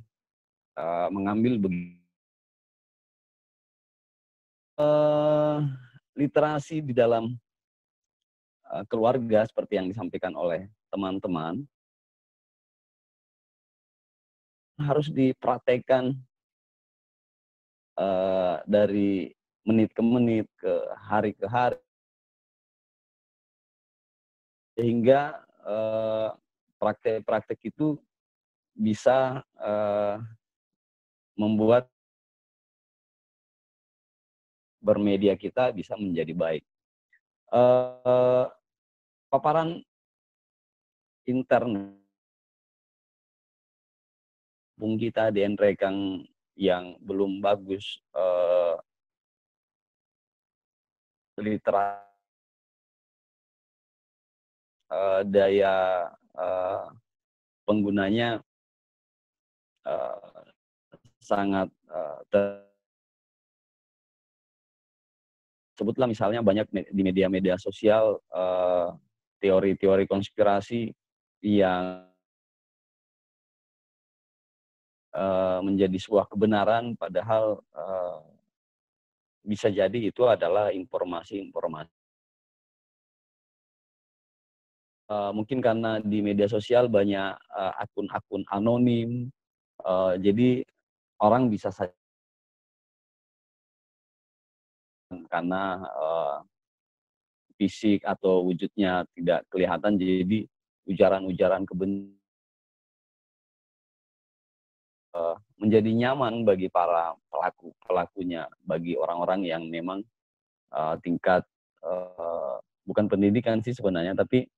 mengambil literasi di dalam keluarga seperti yang disampaikan oleh teman-teman harus dipraktekkan dari menit ke menit, ke hari, sehingga praktek-praktek itu bisa membuat bermedia kita bisa menjadi baik. Paparan intern bung kita di Enrekang yang belum bagus literasi, daya penggunanya sangat sebutlah misalnya banyak di media-media sosial teori-teori konspirasi yang menjadi sebuah kebenaran, padahal bisa jadi itu adalah informasi-informasi. Mungkin karena di media sosial banyak akun-akun anonim, jadi orang bisa saja karena fisik atau wujudnya tidak kelihatan, jadi ujaran-ujaran kebencian menjadi nyaman bagi para pelakunya, bagi orang-orang yang memang tingkat bukan pendidikan sih sebenarnya, tapi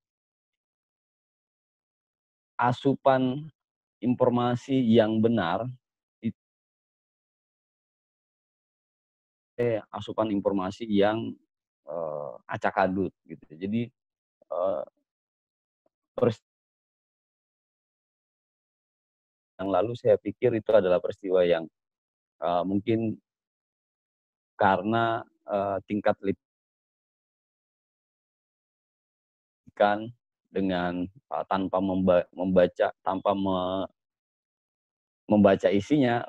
asupan informasi yang benar, asupan informasi yang acak-adut gitu. Jadi yang lalu saya pikir itu adalah peristiwa yang mungkin karena tingkat pendidikan dengan tanpa membaca isinya,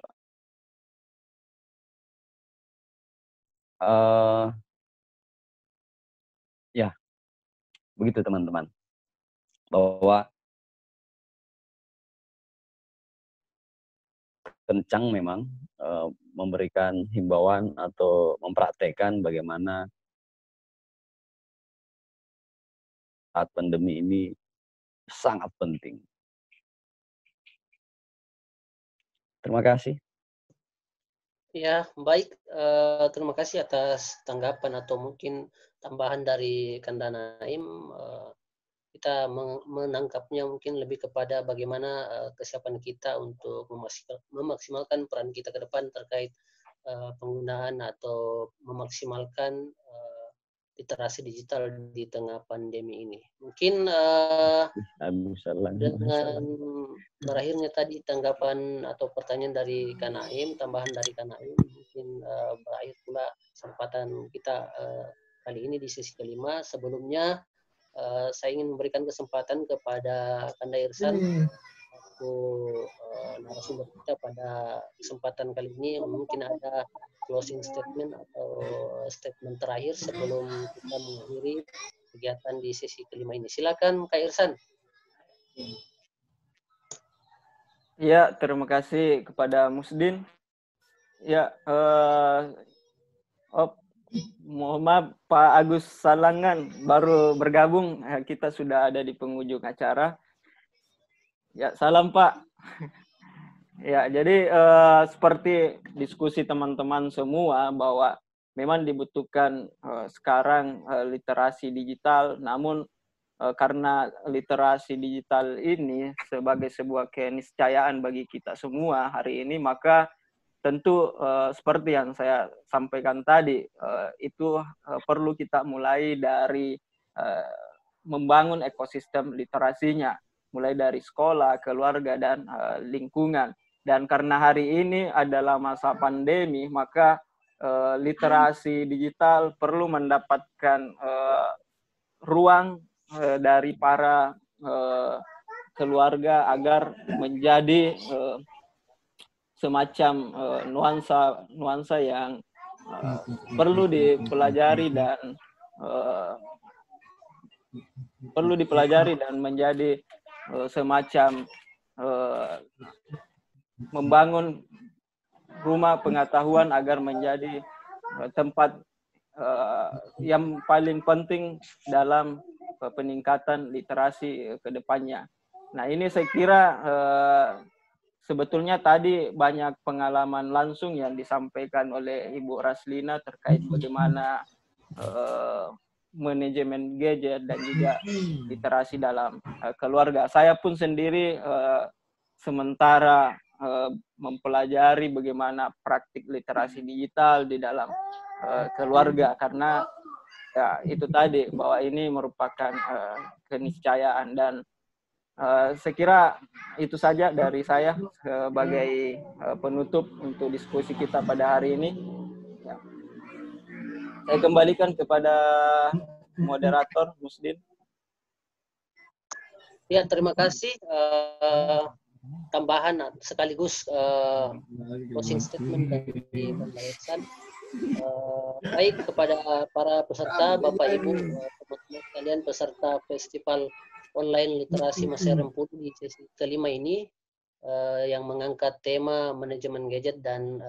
ya begitu teman-teman, bahwa kencang memang memberikan himbauan atau mempraktekkan bagaimana saat pandemi ini sangat penting. Terima kasih. Ya, baik. Terima kasih atas tanggapan atau mungkin tambahan dari Kanda Naim. Kita menangkapnya mungkin lebih kepada bagaimana kesiapan kita untuk memaksimalkan peran kita ke depan terkait penggunaan atau memaksimalkan literasi digital di tengah pandemi ini. Mungkin dengan terakhirnya tadi tanggapan atau pertanyaan dari Kanaim, tambahan dari Kanaim, mungkin berakhir pula kesempatan kita kali ini di sesi kelima. Sebelumnya saya ingin memberikan kesempatan kepada Kanda Irsan untuk narasumber kita pada kesempatan kali ini. Mungkin ada closing statement atau statement terakhir sebelum kita mengakhiri kegiatan di sesi kelima ini. Silakan Kak Irsan. Ya, terima kasih kepada Musdin. Ya, mohon maaf Pak Agus Salangan baru bergabung, kita sudah ada di penghujung acara. Ya, salam Pak. Ya, jadi seperti diskusi teman-teman semua bahwa memang dibutuhkan sekarang literasi digital, namun karena literasi digital ini sebagai sebuah keniscayaan bagi kita semua hari ini, maka tentu seperti yang saya sampaikan tadi, itu perlu kita mulai dari membangun ekosistem literasinya, mulai dari sekolah, keluarga, dan lingkungan. Dan karena hari ini adalah masa pandemi, maka literasi digital perlu mendapatkan ruang dari para keluarga agar menjadi semacam nuansa yang perlu dipelajari dan menjadi semacam membangun rumah pengetahuan agar menjadi tempat yang paling penting dalam peningkatan literasi ke depannya. Nah, ini saya kira sebetulnya tadi banyak pengalaman langsung yang disampaikan oleh Ibu Raslina terkait bagaimana manajemen gadget dan juga literasi dalam keluarga. Saya pun sendiri sementara mempelajari bagaimana praktik literasi digital di dalam keluarga, karena ya itu tadi bahwa ini merupakan keniscayaan. Dan saya kira itu saja dari saya sebagai penutup untuk diskusi kita pada hari ini. Ya. Saya kembalikan kepada moderator Musdin. Ya, terima kasih. Tambahan sekaligus closing statement dari Kanda Irsan. Baik kepada para peserta, Bapak Ibu, teman-teman sekalian peserta Festival Online Literasi Masa Remput di sesi kelima ini yang mengangkat tema manajemen gadget dan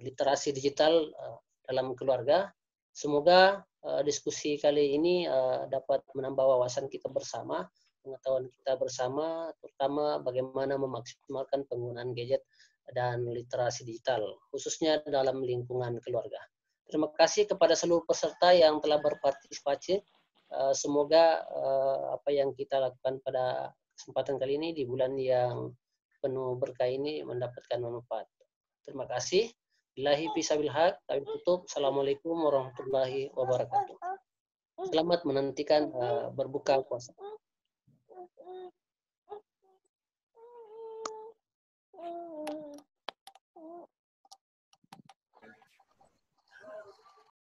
literasi digital dalam keluarga. Semoga diskusi kali ini dapat menambah wawasan kita bersama, pengetahuan kita bersama, terutama bagaimana memaksimalkan penggunaan gadget dan literasi digital, khususnya dalam lingkungan keluarga. Terima kasih kepada seluruh peserta yang telah berpartisipasi. Semoga apa yang kita lakukan pada kesempatan kali ini di bulan yang penuh berkah ini mendapatkan manfaat. Terima kasih. Billahi fisabil haq, kami tutup. Assalamualaikum warahmatullahi wabarakatuh. Selamat menantikan berbuka puasa.